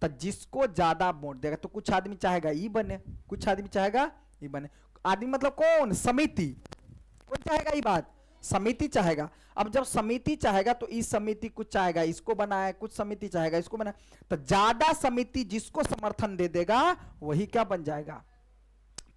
A: तो जिसको ज्यादा वोट देगा, तो कुछ आदमी चाहेगा ये बने, कुछ आदमी चाहेगा ये बने। आदमी मतलब कौन? समिति। कौन चाहेगा ये बात? समिति चाहेगा। अब जब समिति चाहेगा तो इस समिति कुछ चाहेगा इसको बनाए, कुछ समिति चाहेगा इसको बनाए। तो ज्यादा समिति जिसको समर्थन दे देगा वही क्या बन जाएगा?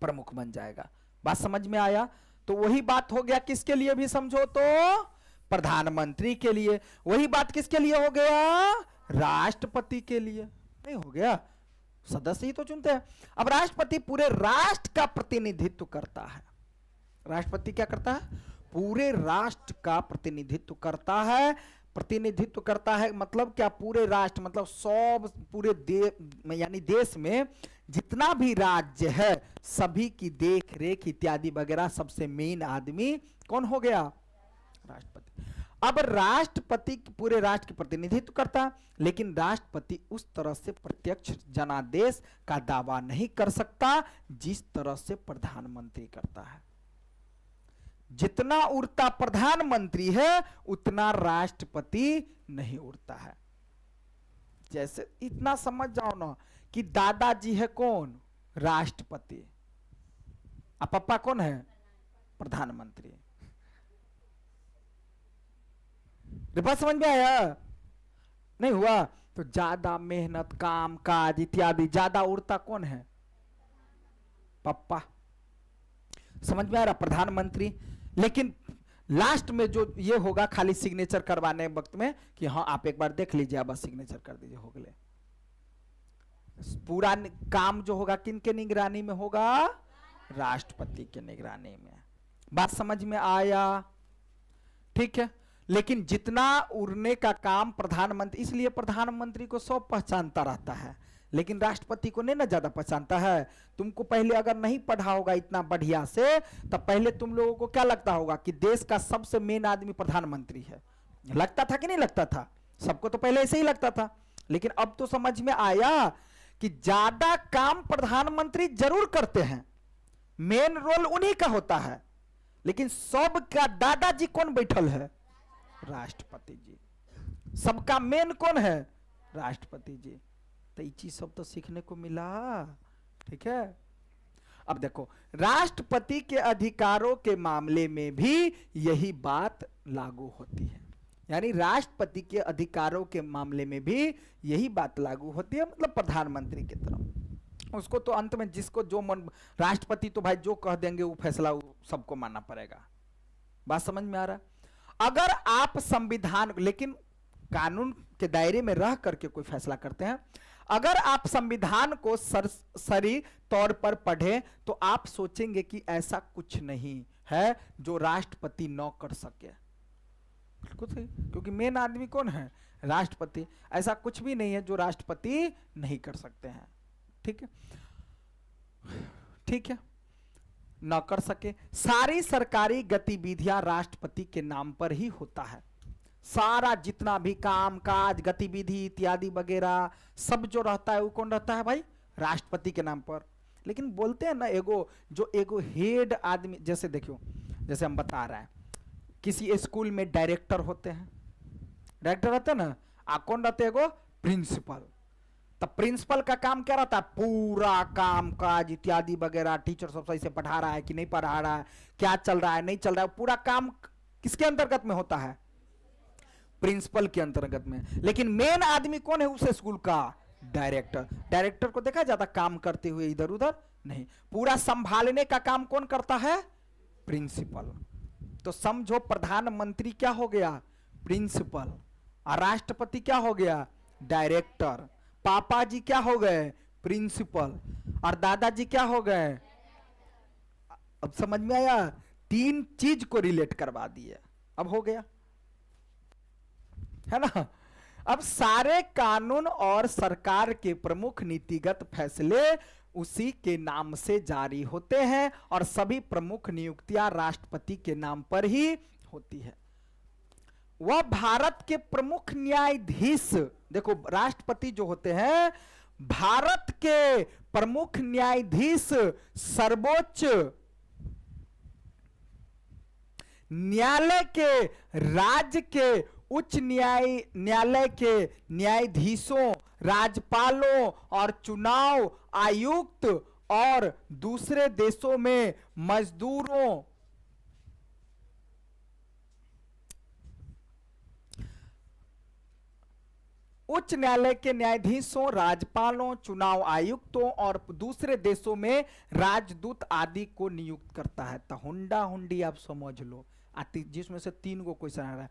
A: प्रमुख बन जाएगा। बात समझ में आया? तो वही बात हो गया किसके लिए भी समझो तो? प्रधानमंत्री के लिए। वही बात किसके लिए हो गया? राष्ट्रपति के लिए। नहीं हो गया? सदस्य ही तो चुनते हैं। अब राष्ट्रपति पूरे राष्ट्र का प्रतिनिधित्व करता है। राष्ट्रपति क्या करता है? पूरे राष्ट्र का प्रतिनिधित्व करता है। प्रतिनिधित्व करता है मतलब क्या? पूरे राष्ट्र मतलब सब पूरे यानी देश में जितना भी राज्य है सभी की देख रेख इत्यादि वगैरह सबसे मेन आदमी कौन हो गया? राष्ट्रपति। अब राष्ट्रपति पूरे राष्ट्र की प्रतिनिधित्व करता, लेकिन राष्ट्रपति उस तरह से प्रत्यक्ष जनादेश का दावा नहीं कर सकता जिस तरह से प्रधानमंत्री करता है। जितना उड़ता प्रधानमंत्री है उतना राष्ट्रपति नहीं उड़ता है। जैसे इतना समझ जाओ ना कि दादाजी है कौन? राष्ट्रपति। अब पापा कौन है? प्रधानमंत्री। बात समझ में आया? नहीं हुआ? तो ज्यादा मेहनत काम काज इत्यादि ज्यादा उड़ता कौन है? पापा। समझ में आ रहा? प्रधानमंत्री। लेकिन लास्ट में जो ये होगा खाली सिग्नेचर करवाने वक्त में कि हाँ आप एक बार देख लीजिए, बस सिग्नेचर कर दीजिए, हो गए। पूरा काम जो होगा किनके निगरानी में होगा? राष्ट्रपति के निगरानी में। बात समझ में आया? ठीक है। लेकिन जितना उड़ने का काम प्रधानमंत्री, इसलिए प्रधानमंत्री को सब पहचानता रहता है, लेकिन राष्ट्रपति को नहीं ना ज्यादा पहचानता है। तुमको पहले अगर नहीं पढ़ा होगा इतना बढ़िया से, तब पहले तुम लोगों को क्या लगता होगा कि देश का सबसे मेन आदमी प्रधानमंत्री है। लगता था कि नहीं लगता था? सबको तो पहले ऐसे ही लगता था। लेकिन अब तो समझ में आया कि ज्यादा काम प्रधानमंत्री जरूर करते हैं, मेन रोल उन्हीं का होता है, लेकिन सबका दादाजी कौन बैठल है? राष्ट्रपति जी। सबका मेन कौन है? राष्ट्रपति जी। तो ये चीज सब तो सीखने को मिला। ठीक है। अब देखो, राष्ट्रपति के अधिकारों के मामले में भी यही बात लागू होती है। यानी राष्ट्रपति के अधिकारों के मामले में भी यही बात लागू होती है, मतलब प्रधानमंत्री की तरफ। उसको तो अंत में जिसको जो मन, राष्ट्रपति तो भाई जो कह देंगे वो फैसला सबको मानना पड़ेगा। बात समझ में आ रहा? अगर आप संविधान, लेकिन कानून के दायरे में रह करके कोई फैसला करते हैं, अगर आप संविधान को सरसरी तौर पर पढ़ें तो आप सोचेंगे कि ऐसा कुछ नहीं है जो राष्ट्रपति न कर सके। बिल्कुल सही, क्योंकि मेन आदमी कौन है? राष्ट्रपति। ऐसा कुछ भी नहीं है जो राष्ट्रपति नहीं कर सकते हैं। ठीक है, ठीक है, न कर सके। सारी सरकारी गतिविधियां राष्ट्रपति के नाम पर ही होता है। सारा जितना भी काम काज गतिविधि इत्यादि वगैरह सब जो रहता है वो कौन रहता है भाई? राष्ट्रपति के नाम पर। लेकिन बोलते हैं ना एगो हेड आदमी, जैसे देखियो, जैसे हम बता रहे हैं किसी स्कूल में डायरेक्टर होते हैं, डायरेक्टर रहते हैं ना, कौन रहते हैं वो? प्रिंसिपल। तब प्रिंसिपल का काम क्या रहता है? पूरा काम काज इत्यादि वगैरह, टीचर सब सही से पढ़ा रहा है कि नहीं पढ़ा रहा है, क्या चल रहा है नहीं चल रहा है, पूरा काम किसके अंतर्गत में होता है? प्रिंसिपल के अंतर्गत में। लेकिन मेन आदमी कौन है उस स्कूल का? डायरेक्टर। डायरेक्टर को देखा जाता काम करते हुए इधर उधर नहीं, पूरा संभालने का काम कौन करता है? प्रिंसिपल। तो समझो प्रधानमंत्री क्या हो गया? प्रिंसिपल। और राष्ट्रपति क्या हो गया? डायरेक्टर। पापा जी क्या हो गए? प्रिंसिपल। और दादाजी क्या हो गए? अब समझ में आया? तीन चीज को रिलेट करवा दिए, अब हो गया है ना। अब सारे कानून और सरकार के प्रमुख नीतिगत फैसले उसी के नाम से जारी होते हैं और सभी प्रमुख नियुक्तियां राष्ट्रपति के नाम पर ही होती है। वह भारत के प्रमुख न्यायाधीश, देखो राष्ट्रपति जो होते हैं भारत के प्रमुख न्यायाधीश, सर्वोच्च न्यायालय के, राज्य के उच्च न्यायालय के न्यायाधीशों, राज्यपालों और चुनाव आयुक्त और दूसरे देशों में मजदूरों, उच्च न्यायालय के न्यायाधीशों, राज्यपालों, चुनाव आयुक्तों और दूसरे देशों में राजदूत आदि को नियुक्त करता है। तो हुंडा हुंडी आप समझ लो, जिसमें से तीन को क्वेश्चन आ रहा है।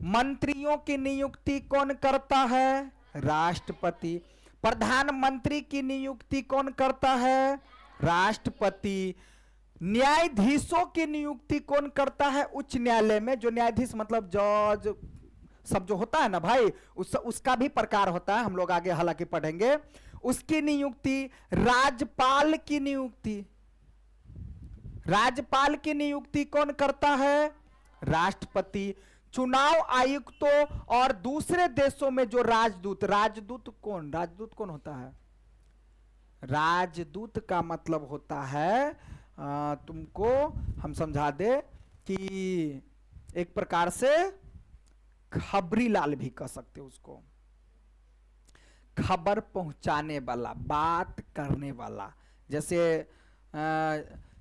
A: मंत्रियों की नियुक्ति कौन करता है? राष्ट्रपति। प्रधानमंत्री की नियुक्ति कौन करता है? राष्ट्रपति। न्यायाधीशों की नियुक्ति कौन करता है? उच्च न्यायालय में जो न्यायाधीश मतलब जज सब जो होता है ना भाई, उसका भी प्रकार होता है, हम लोग आगे हालांकि पढ़ेंगे। उसकी नियुक्ति, राज्यपाल की नियुक्ति, राज्यपाल की नियुक्ति कौन करता है? राष्ट्रपति। चुनाव आयुक्तों और दूसरे देशों में जो राजदूत, राजदूत कौन होता है? राजदूत का मतलब होता है तुमको हम समझा दे कि एक प्रकार से खबरी लाल भी कह सकते हो उसको, खबर पहुंचाने वाला, बात करने वाला। जैसे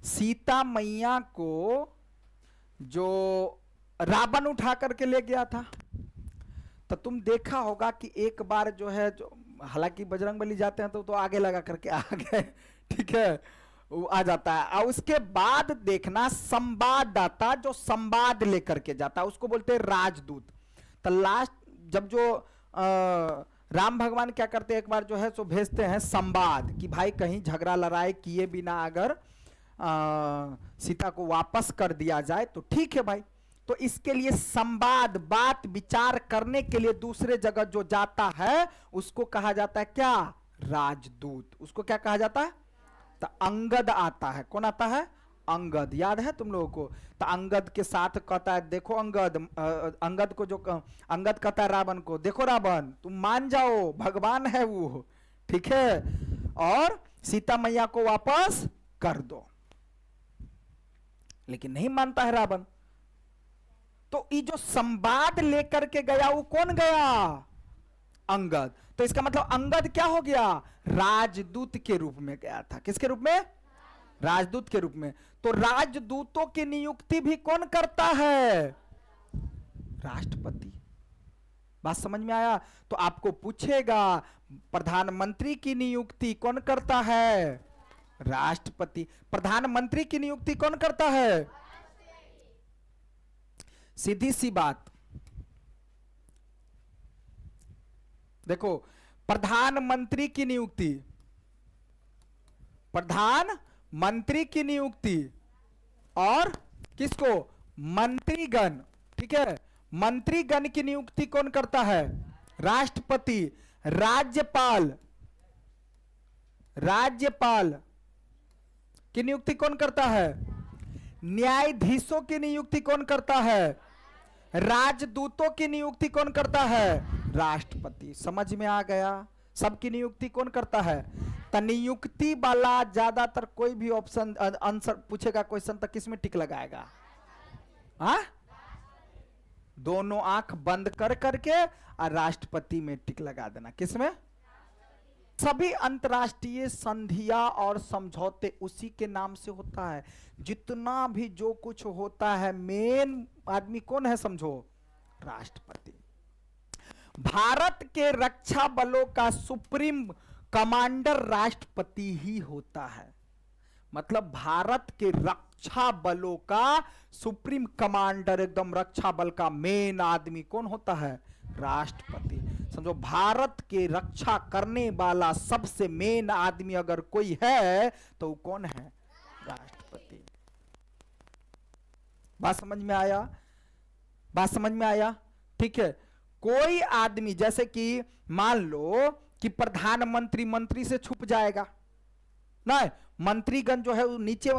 A: सीता मैया को जो रावण उठा करके ले गया था, तो तुम देखा होगा कि एक बार जो है, जो हालांकि बजरंगबली जाते हैं तो आगे लगा करके आ गए, ठीक है, वो आ जाता है। और उसके बाद देखना संवाददाता जो संवाद लेकर के जाता है उसको बोलते हैं राजदूत। तो लास्ट जब जो राम भगवान क्या करते हैं, एक बार जो है सो भेजते हैं संवाद कि भाई कहीं झगड़ा लड़ाई किए बिना अगर सीता को वापस कर दिया जाए तो ठीक है भाई। तो इसके लिए संवाद, बात विचार करने के लिए दूसरे जगह जो जाता है उसको कहा जाता है क्या? राजदूत। उसको क्या कहा जाता है? तो अंगद आता है। कौन आता है? अंगद। याद है तुम लोगों को? तो अंगद के साथ कहता है देखो अंगद को जो अंगद कहता है रावण को, देखो रावण तुम मान जाओ, भगवान है वो, ठीक है, और सीता मैया को वापस कर दो। लेकिन नहीं मानता है रावण। तो ये जो संवाद लेकर के गया वो कौन गया? अंगद। तो इसका मतलब अंगद क्या हो गया? राजदूत के रूप में गया था। किसके रूप में? राजदूत के रूप में। तो राजदूतों की नियुक्ति भी कौन करता है? राष्ट्रपति। बात समझ में आया? तो आपको पूछेगा प्रधानमंत्री की नियुक्ति कौन करता है? राष्ट्रपति। प्रधानमंत्री की नियुक्ति कौन करता है? सीधी सी बात देखो, प्रधानमंत्री की नियुक्ति, प्रधानमंत्री की नियुक्ति और किसको? मंत्रीगण, ठीक है, मंत्रीगण की नियुक्ति कौन करता है? राष्ट्रपति। राज्यपाल, राज्यपाल की नियुक्ति कौन करता है? न्यायाधीशों की नियुक्ति कौन करता है? राजदूतों की नियुक्ति कौन करता है? राष्ट्रपति। समझ में आ गया? सबकी नियुक्ति कौन करता है? तो नियुक्ति वाला ज्यादातर कोई भी ऑप्शन आंसर पूछेगा क्वेश्चन, तो किस में टिक लगाएगा? हाँ, दोनों आंख बंद कर करके और राष्ट्रपति में टिक लगा देना। किसमें? सभी अंतर्राष्ट्रीय संधियां और समझौते उसी के नाम से होता है। जितना भी जो कुछ होता है मेन आदमी कौन है समझो? राष्ट्रपति। भारत के रक्षा बलों का सुप्रीम कमांडर राष्ट्रपति ही होता है। मतलब भारत के रक्षा बलों का सुप्रीम कमांडर, एकदम रक्षा बल का मेन आदमी कौन होता है? राष्ट्रपति। समझो भारत के रक्षा करने वाला सबसे मेन आदमी अगर कोई है तो वो कौन है? राष्ट्रपति। बात समझ में आया? बात समझ में आया? ठीक है। कोई आदमी जैसे कि मान लो कि प्रधानमंत्री मंत्री से छुप जाएगा ना, मंत्रीगण जो है वो नीचे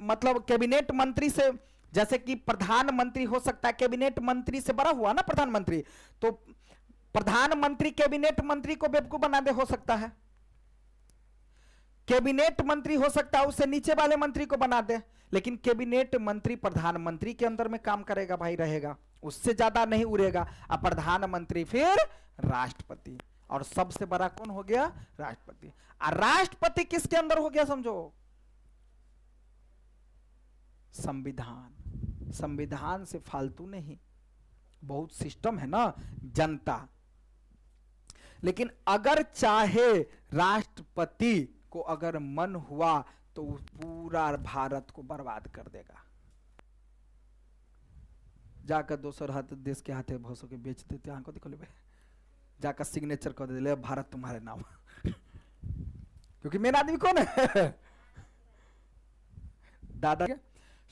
A: मतलब कैबिनेट मंत्री से, जैसे कि प्रधानमंत्री हो सकता है कैबिनेट मंत्री से बड़ा हुआ ना प्रधानमंत्री, तो प्रधानमंत्री कैबिनेट मंत्री को बेवकूफ बना दे, हो सकता है कैबिनेट मंत्री हो सकता है उससे नीचे वाले मंत्री को बना दे, लेकिन कैबिनेट मंत्री प्रधानमंत्री के अंदर में काम करेगा भाई, रहेगा, उससे ज्यादा नहीं उड़ेगा। अब प्रधानमंत्री फिर राष्ट्रपति, और सबसे बड़ा कौन हो गया? राष्ट्रपति। और राष्ट्रपति किसके अंदर हो गया समझो? संविधान। संविधान से फालतू नहीं, बहुत सिस्टम है ना जनता। लेकिन अगर चाहे राष्ट्रपति को अगर मन हुआ तो पूरा भारत को बर्बाद कर देगा। जाकर दोसर हाथ देश के हाथे भौसों के बेच देते, आंखों दिखो ले, जाकर सिग्नेचर कर दे, भारत तुम्हारे नाम क्योंकि मेन आदमी कौन है? दादा।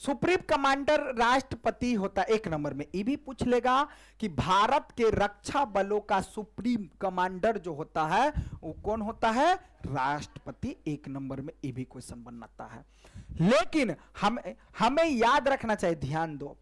A: सुप्रीम कमांडर राष्ट्रपति होता है एक नंबर में। ये भी पूछ लेगा कि भारत के रक्षा बलों का सुप्रीम कमांडर जो होता है वो कौन होता है? राष्ट्रपति। एक नंबर में ये भी क्वेश्चन बनाता है। लेकिन हमें याद रखना चाहिए, ध्यान दो,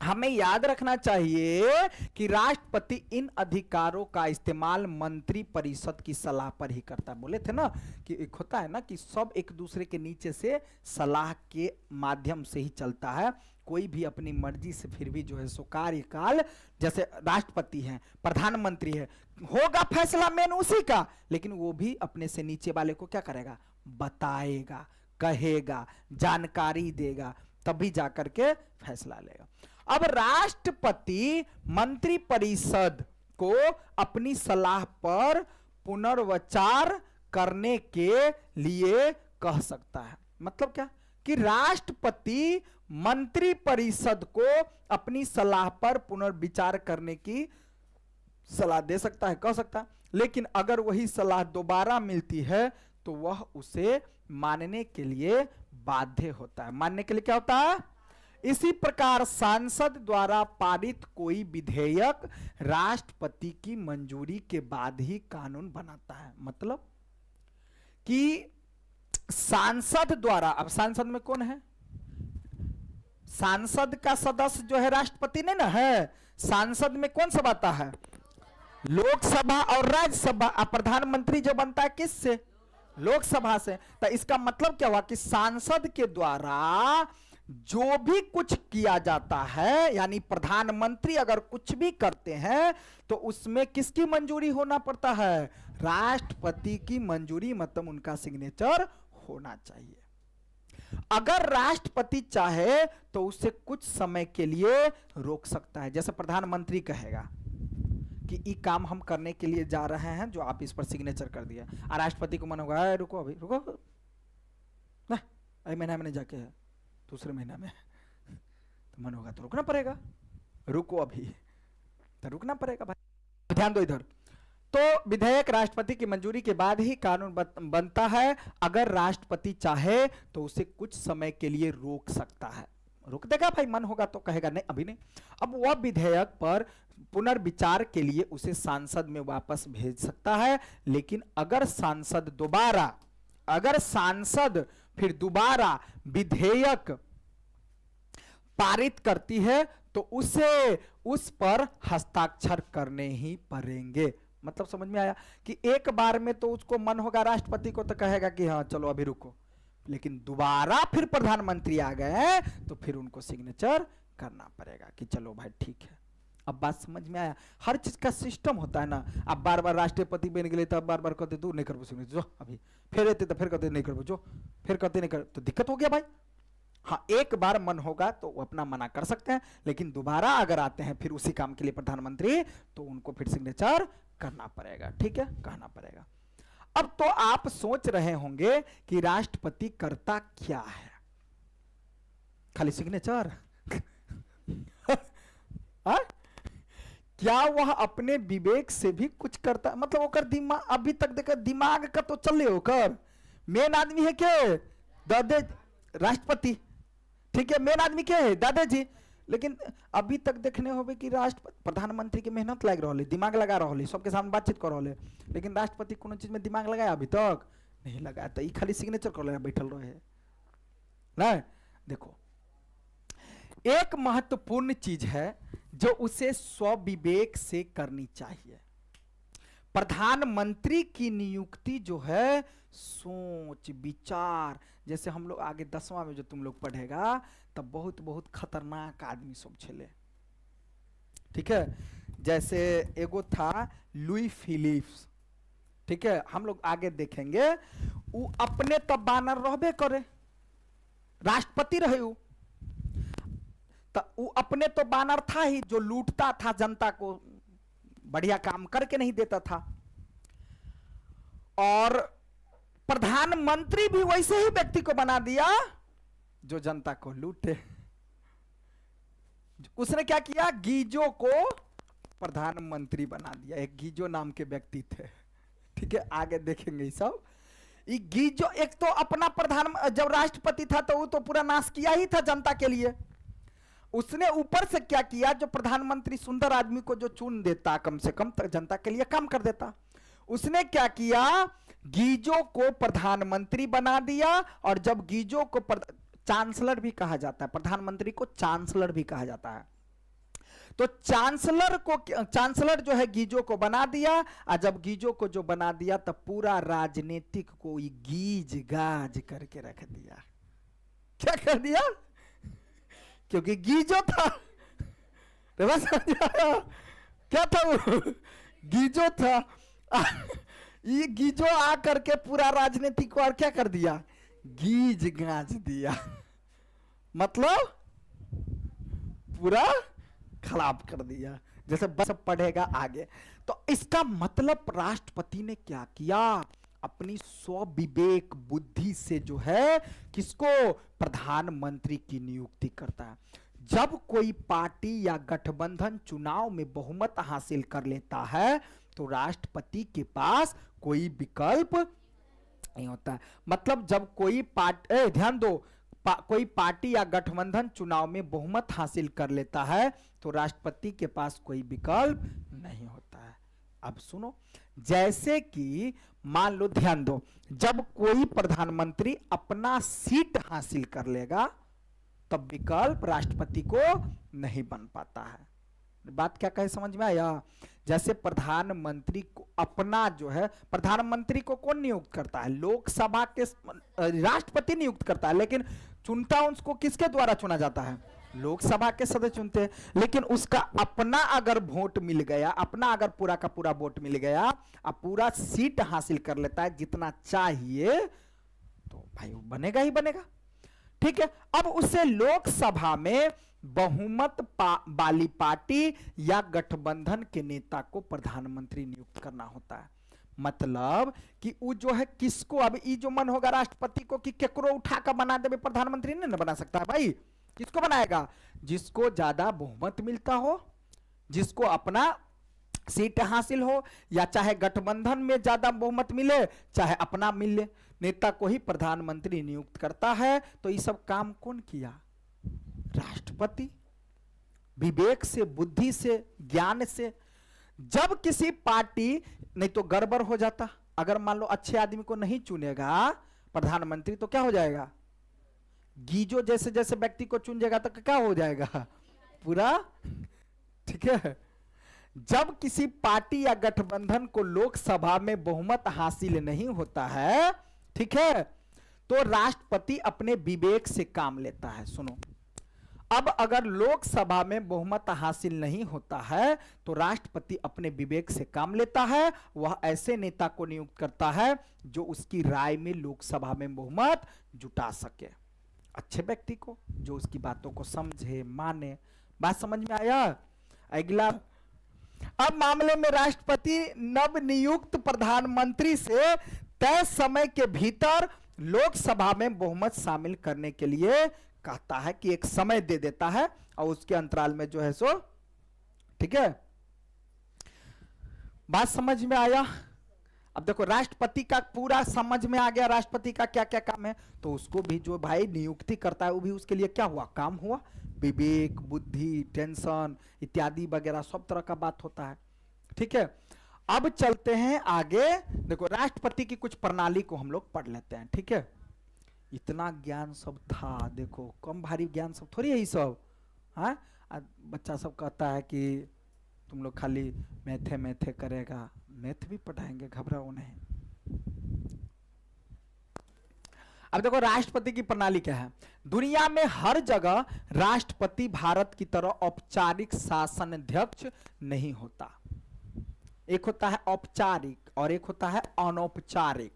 A: हमें याद रखना चाहिए कि राष्ट्रपति इन अधिकारों का इस्तेमाल मंत्री परिषद की सलाह पर ही करता है। बोले थे ना कि एक होता है ना कि सब एक दूसरे के नीचे से सलाह के माध्यम से ही चलता है। कोई भी अपनी मर्जी से फिर भी जो है सो कार्यकाल, जैसे राष्ट्रपति है, प्रधानमंत्री है, होगा फैसला मेन उसी का, लेकिन वो भी अपने से नीचे वाले को क्या करेगा? बताएगा, कहेगा, जानकारी देगा, तभी जाकर के फैसला लेगा। अब राष्ट्रपति मंत्री परिषद को अपनी सलाह पर पुनर्विचार करने के लिए कह सकता है। मतलब क्या? कि राष्ट्रपति मंत्री परिषद को अपनी सलाह पर पुनर्विचार करने की सलाह दे सकता है, कह सकता है। लेकिन अगर वही सलाह दोबारा मिलती है तो वह उसे मानने के लिए बाध्य होता है। मानने के लिए क्या होता है? इसी प्रकार सांसद द्वारा पारित कोई विधेयक राष्ट्रपति की मंजूरी के बाद ही कानून बनाता है। मतलब कि सांसद द्वारा, अब सांसद में कौन है? सांसद का सदस्य जो है राष्ट्रपति ने ना है। सांसद में कौन सब आता है? लोकसभा और राज्यसभा। प्रधानमंत्री जो बनता है किससे? लोकसभा से। तो इसका मतलब क्या हुआ कि सांसद के द्वारा जो भी कुछ किया जाता है, यानी प्रधानमंत्री अगर कुछ भी करते हैं तो उसमें किसकी मंजूरी होना पड़ता है? राष्ट्रपति की मंजूरी, मतलब उनका सिग्नेचर होना चाहिए। अगर राष्ट्रपति चाहे तो उसे कुछ समय के लिए रोक सकता है। जैसे प्रधानमंत्री कहेगा कि ये काम हम करने के लिए जा रहे हैं, जो आप इस पर सिग्नेचर कर दिया, और राष्ट्रपति को मन होगा रुको, अभी रुको ना, अभी महीना में जाके है, दूसरे महीना में तो मन होगा तो रुकना पड़ेगा, रुको अभी तो रुकना पड़ेगा भाई। ध्यान दो इधर। तो विधेयक राष्ट्रपति की मंजूरी के बाद ही कानून बनता है। अगर राष्ट्रपति चाहे तो उसे कुछ समय के लिए रोक सकता है। रोक देगा भाई, मन होगा तो कहेगा नहीं अभी नहीं। अब वह विधेयक पर पुनर्विचार के लिए उसे सांसद में वापस भेज सकता है। लेकिन अगर सांसद फिर दोबारा विधेयक पारित करती है तो उसे उस पर हस्ताक्षर करने ही पड़ेंगे। मतलब समझ में आया कि एक बार में तो उसको मन होगा राष्ट्रपति को तो कहेगा कि हाँ चलो अभी रुको, लेकिन दोबारा फिर प्रधानमंत्री आ गए तो फिर उनको सिग्नेचर करना पड़ेगा कि चलो भाई ठीक है। अब बात समझ में आया? हर चीज का सिस्टम होता है ना। आप बार बार राष्ट्रपति बन गए तब बार बार कहते तू नहीं कर पाओगे जो, अभी फिर रहते तो फिर कहते नहीं कर पाओ जो, फिर कहते नहीं कर, तो दिक्कत हो गया भाई। हाँ, एक बार मन होगा तो वो अपना मना कर सकते हैं, लेकिन दोबारा अगर आते हैं फिर उसी काम के लिए प्रधानमंत्री, तो उनको फिर सिग्नेचर करना पड़ेगा। ठीक है, कहना पड़ेगा। अब तो आप सोच रहे होंगे कि राष्ट्रपति करता क्या है? खाली सिग्नेचर? क्या वह अपने विवेक से भी कुछ करता? मतलब ओकर दिमाग अभी तक देखा, दिमाग का तो चले होकर मेन आदमी है क्या? दादे राष्ट्रपति। ठीक है, मेन आदमी क्या है? दादाजी। लेकिन अभी तक देखने होवे कि राष्ट्रपति प्रधानमंत्री की मेहनत लग रहा है, दिमाग लगा रहा है, सबके सामने बातचीत कर रहा है, लेकिन राष्ट्रपति कोनो चीज में दिमाग लगाया अभी तक नहीं लगाया। तो ये खाली सिग्नेचर कर बैठल रहे ना। देखो, एक महत्वपूर्ण चीज है जो उसे स्वविवेक से करनी चाहिए। प्रधानमंत्री की नियुक्ति जो है सोच विचार, जैसे हम लोग आगे 10वां में जो तुम लोग पढ़ेगा तब बहुत बहुत खतरनाक आदमी सब छले। ठीक है, जैसे एगो था लुई फिलिप्स। ठीक है, हम लोग आगे देखेंगे। वो अपने तो बानर रहबे करे, राष्ट्रपति रहे वो, तो वो अपने तो बानर था ही, जो लूटता था जनता को, बढ़िया काम करके नहीं देता था। और प्रधानमंत्री भी वैसे ही व्यक्ति को बना दिया जो जनता को लूटे। उसने क्या किया? गीजो को प्रधानमंत्री बना दिया। एक गीजो नाम के व्यक्ति थे। ठीक है, आगे देखेंगे ये सब। ये गीजो एक तो अपना प्रधान, जब राष्ट्रपति था तो वो तो पूरा नाश किया ही था जनता के लिए। उसने ऊपर से क्या किया? जो प्रधानमंत्री सुंदर आदमी को जो चुन देता, कम से कम तक जनता के लिए काम कर देता, उसने क्या किया? गीजो को प्रधानमंत्री बना दिया। और जब गीजो को चांसलर भी कहा जाता है, प्रधानमंत्री को चांसलर भी कहा जाता है, तो चांसलर जो है गीजो को बना दिया। और जब गीजो को जो बना दिया तब पूरा राजनीतिक को गीज गाज करके रख दिया। क्या कर दिया? क्योंकि गीजो था। क्या था वो? गीजो था। ये गीजो आ करके पूरा राजनीतिक को और क्या कर दिया? गीज गाज दिया। मतलब पूरा खराब कर दिया। जैसे बस पढ़ेगा आगे। तो इसका मतलब राष्ट्रपति ने क्या किया? अपनी स्वविवेक बुद्धि से जो है किसको? प्रधानमंत्री की नियुक्ति करता है। जब कोई पार्टी या गठबंधन चुनाव में बहुमत हासिल कर लेता है तो राष्ट्रपति के पास कोई विकल्प नहीं होता है। मतलब जब कोई पार्टी, ध्यान दो, कोई पार्टी या गठबंधन चुनाव में बहुमत हासिल कर लेता है तो राष्ट्रपति के पास कोई विकल्प नहीं होता है। अब सुनो, जैसे कि मान लो, ध्यान दो, जब कोई प्रधानमंत्री अपना सीट हासिल कर लेगा तब विकल्प राष्ट्रपति को नहीं बन पाता है। बात क्या कहे, समझ में आया? जैसे प्रधानमंत्री को अपना जो है, प्रधानमंत्री को कौन नियुक्त करता है? लोकसभा के राष्ट्रपति नियुक्त करता है, लेकिन चुनता उसको किसके द्वारा चुना जाता है? लोकसभा के सदस्य चुनते हैं। लेकिन उसका अपना अगर वोट मिल गया, अपना अगर पूरा का पूरा वोट मिल गया, अब पूरा सीट हासिल कर लेता है जितना चाहिए, तो भाई वो बनेगा ही बनेगा। ठीक है, अब उसे लोकसभा में बहुमत वाली पार्टी या गठबंधन के नेता को प्रधानमंत्री नियुक्त करना होता है। मतलब कि वो जो है किसको, अब ये जो मन होगा राष्ट्रपति को कि केकरो उठा कर बना देवे, प्रधानमंत्री नहीं ना बना सकता है भाई। किसको बनाएगा? जिसको ज्यादा बहुमत मिलता हो, जिसको अपना सीट हासिल हो, या चाहे गठबंधन में ज्यादा बहुमत मिले चाहे अपना मिले, नेता को ही प्रधानमंत्री नियुक्त करता है। तो ये सब काम कौन किया? राष्ट्रपति। विवेक से, बुद्धि से, ज्ञान से। जब किसी पार्टी, नहीं तो गड़बड़ हो जाता, अगर मान लो अच्छे आदमी को नहीं चुनेगा प्रधानमंत्री तो क्या हो जाएगा? गीजो जैसे जैसे व्यक्ति को चुन जाएगा तो क्या हो जाएगा? पूरा। ठीक है, जब किसी पार्टी या गठबंधन को लोकसभा में बहुमत हासिल नहीं होता है, ठीक है, तो राष्ट्रपति अपने विवेक से काम लेता है। सुनो, अब अगर लोकसभा में बहुमत हासिल नहीं होता है तो राष्ट्रपति अपने विवेक से काम लेता है, वह ऐसे नेता को नियुक्त करता है जो उसकी राय में लोकसभा में बहुमत जुटा सके, अच्छे व्यक्ति को जो उसकी बातों को समझे माने। बात समझ में आया? अगला, अब मामले में राष्ट्रपति नवनियुक्त प्रधानमंत्री से तय समय के भीतर लोकसभा में बहुमत शामिल करने के लिए कहता है कि एक समय दे देता है और उसके अंतराल में जो है सो, ठीक है, बात समझ में आया? अब देखो राष्ट्रपति का पूरा समझ में आ गया, राष्ट्रपति का क्या क्या काम है, तो उसको भी जो भाई नियुक्ति करता है वो भी उसके लिए क्या हुआ, काम हुआ, विवेक, बुद्धि, टेंशन इत्यादि वगैरह सब तरह का बात होता है, ठीक है। अब चलते हैं आगे, देखो राष्ट्रपति की कुछ प्रणाली को हम लोग पढ़ लेते हैं, ठीक है। इतना ज्ञान सब था, देखो कम भारी ज्ञान सब थोड़ी है ये सब, हाँ। बच्चा सब कहता है कि तुम लोग खाली मैथे मैथे करेगा, मैथ भी पढ़ाएंगे, घबराओ नहीं। अब देखो राष्ट्रपति की प्रणाली क्या है। दुनिया में हर जगह राष्ट्रपति भारत की तरह औपचारिक शासन अध्यक्ष नहीं होता, एक होता है औपचारिक और एक होता है अनौपचारिक।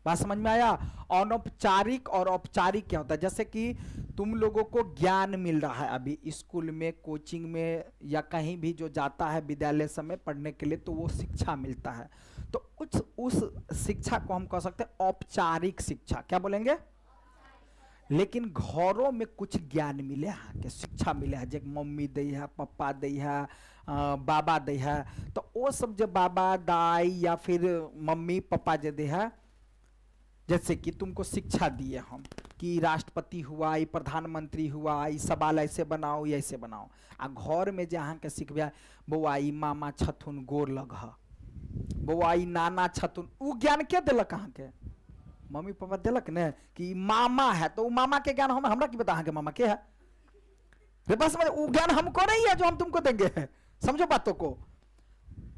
A: बात समझ में आया? अनौपचारिक और औपचारिक क्या होता है, जैसे कि तुम लोगों को ज्ञान मिल रहा है अभी स्कूल में, कोचिंग में या कहीं भी जो जाता है विद्यालय समय पढ़ने के लिए, तो वो शिक्षा मिलता है, तो उस शिक्षा को हम कह सकते हैं औपचारिक शिक्षा। क्या बोलेंगे? लेकिन घरों में कुछ ज्ञान मिले है कि शिक्षा मिले है, जो मम्मी दी है, पापा दी है, बाबा दी है, तो वो सब जो बाबा दाई या फिर मम्मी पापा जो दे है, जैसे कि तुमको शिक्षा दिए हम कि राष्ट्रपति हुआ, ये प्रधानमंत्री हुआ, ये सवाल ऐसे बनाओ ये ऐसे बनाओ, आ घर में जहाँ के सिखबे बउआ ई मामा छथुन गोर लग, बउआ ई नाना छथुन, वो ज्ञान क्या दिलक अहाँ के? मम्मी पापा दिलक ने कि मामा है, तो मामा के ज्ञान हमरा की बता के मामा के है रे, बस वो ज्ञान हमको नहीं है जो हम तुमको देंगे, समझो बातों को।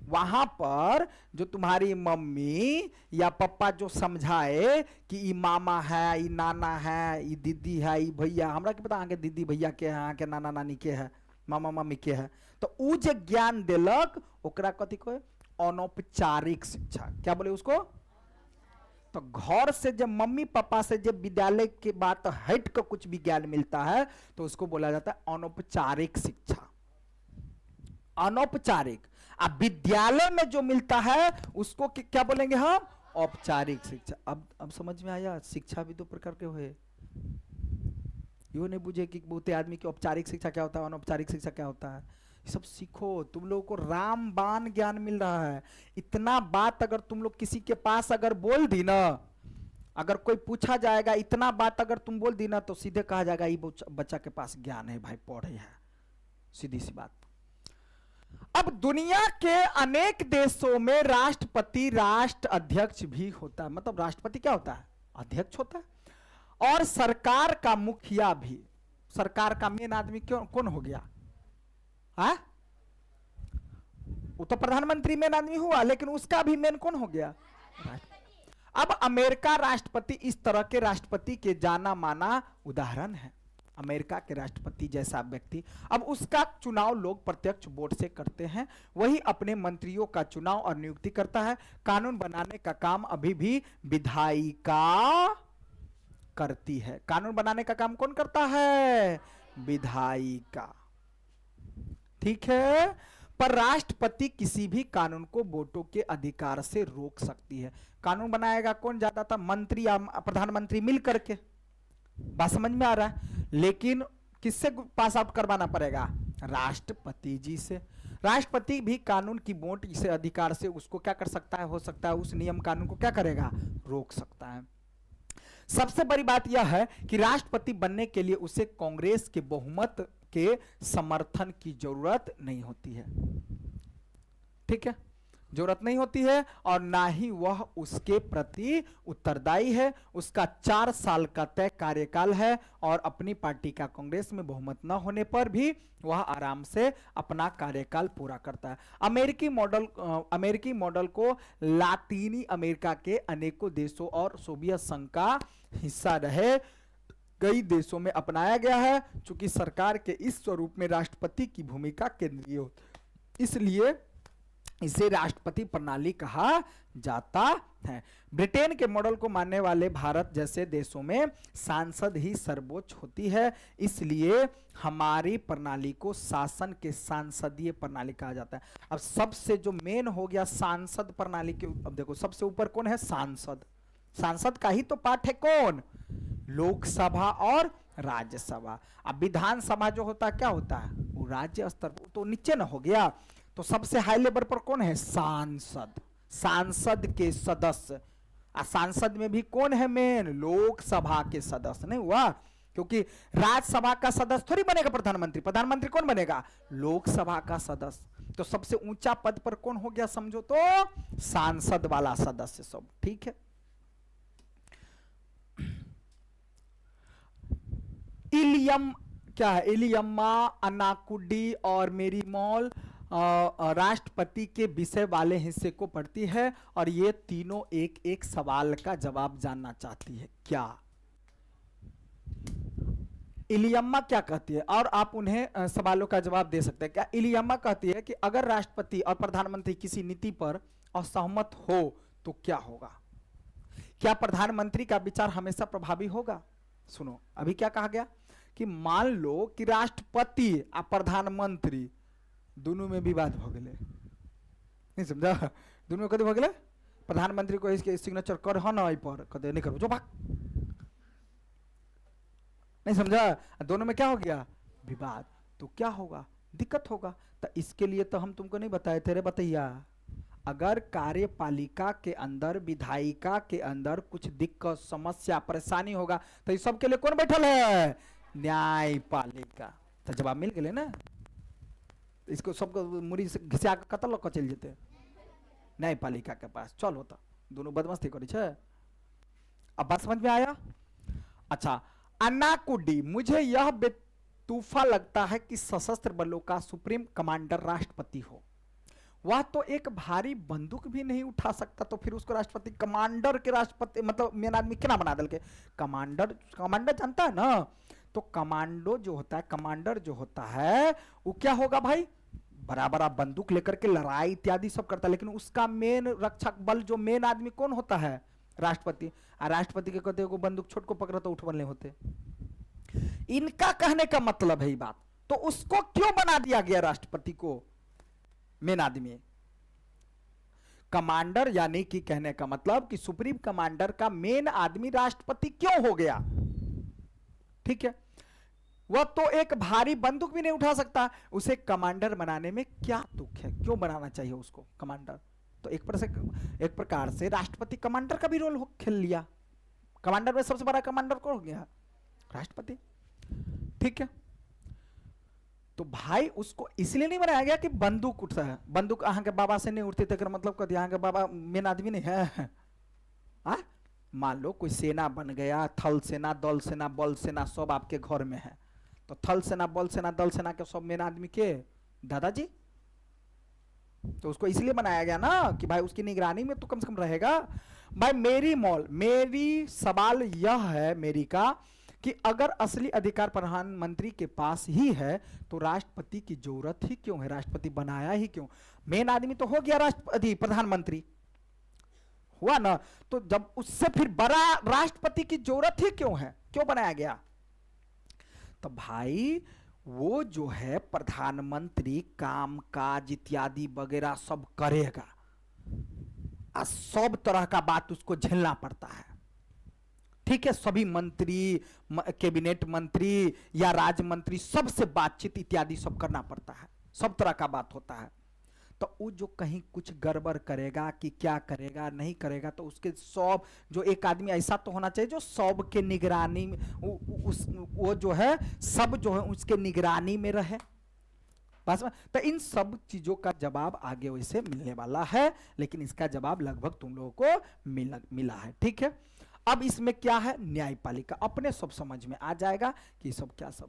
A: वहां पर जो तुम्हारी मम्मी या पापा जो समझाए कि ई मामा है, ई नाना है, ई दीदी है, ई भैया, हमरा के बता के दीदी भैया के है, के नाना नानी के है, मामा मामी के है, तो उ जे ज्ञान देलक ओकरा कथी को अनौपचारिक शिक्षा। क्या बोले उसको? तो घर से जब मम्मी पापा से जब विद्यालय के बात हट कर कुछ भी ज्ञान मिलता है तो उसको बोला जाता है अनौपचारिक शिक्षा। अनौपचारिक। अब विद्यालय में जो मिलता है उसको क्या बोलेंगे हम? औपचारिक शिक्षा। अब समझ में आया? शिक्षा भी दो प्रकार के हुए, यो नहीं बुझे कि बहुते आदमी की औपचारिक शिक्षा क्या होता है, अनौपचारिक शिक्षा क्या होता है। सब सीखो, तुम लोगों को रामबाण ज्ञान मिल रहा है। इतना बात अगर तुम लोग किसी के पास अगर बोल दी ना, अगर कोई पूछा जाएगा, इतना बात अगर तुम बोल दी ना, तो सीधे कहा जाएगा ये बच्चा के पास ज्ञान है भाई, पढ़े है, सीधी सी बात। अब दुनिया के अनेक देशों में राष्ट्रपति राष्ट्र अध्यक्ष भी होता है। मतलब राष्ट्रपति क्या होता है? अध्यक्ष होता है। और सरकार का मुखिया भी, सरकार का मेन आदमी कौन हो गया? हाँ, वो तो प्रधानमंत्री मेन आदमी हुआ, लेकिन उसका भी मेन कौन हो गया? अब अमेरिका राष्ट्रपति इस तरह के राष्ट्रपति के जाना माना उदाहरण है। अमेरिका के राष्ट्रपति जैसा व्यक्ति, अब उसका चुनाव लोग प्रत्यक्ष वोट से करते हैं, वही अपने मंत्रियों का चुनाव और नियुक्ति करता है। कानून बनाने का काम अभी भी विधायिका करती है। कानून बनाने का काम कौन करता है? विधायिका, ठीक है। पर राष्ट्रपति किसी भी कानून को वोटों के अधिकार से रोक सकती है। कानून बनाएगा कौन? ज्यादातर मंत्री या प्रधानमंत्री मिल करके। बात समझ में आ रहा है? लेकिन किससे पास आउट करवाना पड़ेगा? राष्ट्रपति जी से। राष्ट्रपति भी कानून की वोट से अधिकार से उसको क्या कर सकता है? हो सकता है उस नियम कानून को क्या करेगा? रोक सकता है। सबसे बड़ी बात यह है कि राष्ट्रपति बनने के लिए उसे कांग्रेस के बहुमत के समर्थन की जरूरत नहीं होती है, ठीक है, जरूरत नहीं होती है, और ना ही वह उसके प्रति उत्तरदायी है। उसका 4 साल का तय कार्यकाल है और अपनी पार्टी का कांग्रेस में बहुमत न होने पर भी वह आराम से अपना कार्यकाल पूरा करता है। अमेरिकी मॉडल को लातीनी अमेरिका के अनेकों देशों और सोवियत संघ का हिस्सा रहे कई देशों में अपनाया गया है। चूंकि सरकार के इस स्वरूप में राष्ट्रपति की भूमिका केंद्रीय होती है, इसलिए इसे राष्ट्रपति प्रणाली कहा जाता है। ब्रिटेन के मॉडल को मानने वाले भारत जैसे देशों में सांसद ही सर्वोच्च होती है, इसलिए हमारी प्रणाली को शासन के सांसदीय प्रणाली कहा जाता है। अब सबसे जो मेन हो गया सांसद प्रणाली के, अब देखो सबसे ऊपर कौन है? सांसद। सांसद का ही तो पार्ट है कौन? लोकसभा और राज्यसभा। अब विधानसभा जो होता है क्या होता है? वो राज्य स्तर पर, तो नीचे ना हो गया। तो सबसे हाई लेवल पर कौन है? सांसद। सांसद के सदस्य, सांसद में भी कौन है मेन? लोकसभा के सदस्य। नहीं हुआ? क्योंकि राज्यसभा का सदस्य थोड़ी बनेगा प्रधानमंत्री। प्रधानमंत्री कौन बनेगा? लोकसभा का सदस्य। तो सबसे ऊंचा पद पर कौन हो गया समझो तो? सांसद वाला सदस्य सब। ठीक है। इलियम क्या है? इलियम्मा, अनाकुडी और मेरी मॉल राष्ट्रपति के विषय वाले हिस्से को पढ़ती है और ये तीनों एक एक सवाल का जवाब जानना चाहती है। क्या इलियम्मा क्या कहती है? और आप उन्हें सवालों का जवाब दे सकते हैं। क्या इलियम्मा कहती है कि अगर राष्ट्रपति और प्रधानमंत्री किसी नीति पर असहमत हो तो क्या होगा? क्या प्रधानमंत्री का विचार हमेशा प्रभावी होगा? सुनो, अभी क्या कहा गया कि मान लो कि राष्ट्रपति और प्रधानमंत्री दोनों में विवाद हो गए। नहीं समझा? दोनों में कभी हो गए, प्रधानमंत्री को इसके सिग्नेचर कर हो ना पर कदे नहीं करो जो भाग। नहीं समझा? दोनों में क्या हो गया? विवाद। तो क्या होगा? दिक्कत होगा। तो इसके लिए तो हम तुमको नहीं बताए थे रे बतैया। अगर कार्यपालिका के अंदर, विधायिका के अंदर कुछ दिक्कत, समस्या, परेशानी होगा तो इस सब के लिए कौन बैठल है? न्यायपालिका। तो जवाब मिल गए ना? इसको सबको मुड़ी से घिसा के कतल लोग चल जेते न्यायपालिका के पास। चल होता दोनों बदमस्ती करी छे। अब बात समझ में आया? अच्छा, अनाकुडी, मुझे यह बेतूफा लगता है कि सशस्त्र बलों का सुप्रीम कमांडर राष्ट्रपति हो। वह तो एक भारी बंदूक भी नहीं उठा सकता, तो फिर उसको राष्ट्रपति, कमांडर के राष्ट्रपति मतलब मेन आदमी क्या बना दल के? कमांडर। कमांडर जानता है ना? तो कमांडो जो होता है, कमांडर जो होता है वो क्या होगा भाई? बड़ा बड़ा बंदूक लेकर के लड़ाई इत्यादि सब करता है, लेकिन उसका मेन रक्षक बल जो मेन आदमी कौन होता है? राष्ट्रपति। राष्ट्रपति के कहते को बंदूक छोट को पकड़ा तो उठ बनने होते। इनका कहने का मतलब है ये बात। तो उसको क्यों बना दिया गया राष्ट्रपति को मेन आदमी? कमांडर यानी कि कहने का मतलब कि सुप्रीम कमांडर का मेन आदमी राष्ट्रपति क्यों हो गया? ठीक है। वह तो एक भारी बंदूक भी नहीं उठा सकता, उसे कमांडर बनाने में क्या दुख है? क्यों बनाना चाहिए उसको कमांडर? तो एक प्रकार से राष्ट्रपति कमांडर का भी रोल खेल लिया। कमांडर में सबसे बड़ा कमांडर कौन हो गया? राष्ट्रपति। ठीक है। तो भाई उसको इसलिए नहीं बनाया गया कि बंदूक उठता है। बंदूक अहाँ के बाबा से नहीं उठती तो मतलब कह दिया के बाबा मेन आदमी नहीं है। मान लो कोई सेना बन गया, थल सेना, दल सेना, बल सेना सब आपके घर में है, तो थल सेना, बल सेना, दल सेना के सब मेन आदमी के दादाजी। तो उसको इसलिए बनाया गया ना कि भाई उसकी निगरानी में तो कम से कम रहेगा। भाई मेरी सवाल यह है मेरी का कि अगर असली अधिकार प्रधानमंत्री के पास ही है तो राष्ट्रपति की जरूरत ही क्यों है? राष्ट्रपति बनाया ही क्यों? मेन आदमी तो हो गया राष्ट्रपति, प्रधानमंत्री हुआ ना, तो जब उससे फिर बड़ा राष्ट्रपति की जरूरत ही क्यों है? क्यों बनाया गया? तो भाई वो जो है प्रधानमंत्री काम काज इत्यादि वगैरह सब करेगा, सब तरह का बात उसको झेलना पड़ता है। ठीक है। सभी मंत्री, कैबिनेट मंत्री या राज्य मंत्री सबसे बातचीत इत्यादि सब करना पड़ता है, सब तरह का बात होता है। तो वो जो कहीं कुछ गड़बड़ करेगा कि क्या करेगा नहीं करेगा, तो उसके सब जो एक आदमी ऐसा तो होना चाहिए जो सब के निगरानी में वो जो है सब जो है उसके निगरानी में रहे। बस। तो इन सब चीजों का जवाब आगे वैसे मिलने वाला है, लेकिन इसका जवाब लगभग तुम लोगों को मिला है। ठीक है। अब इसमें क्या है? न्यायपालिका। अपने सब समझ में आ जाएगा कि सब क्या सब है।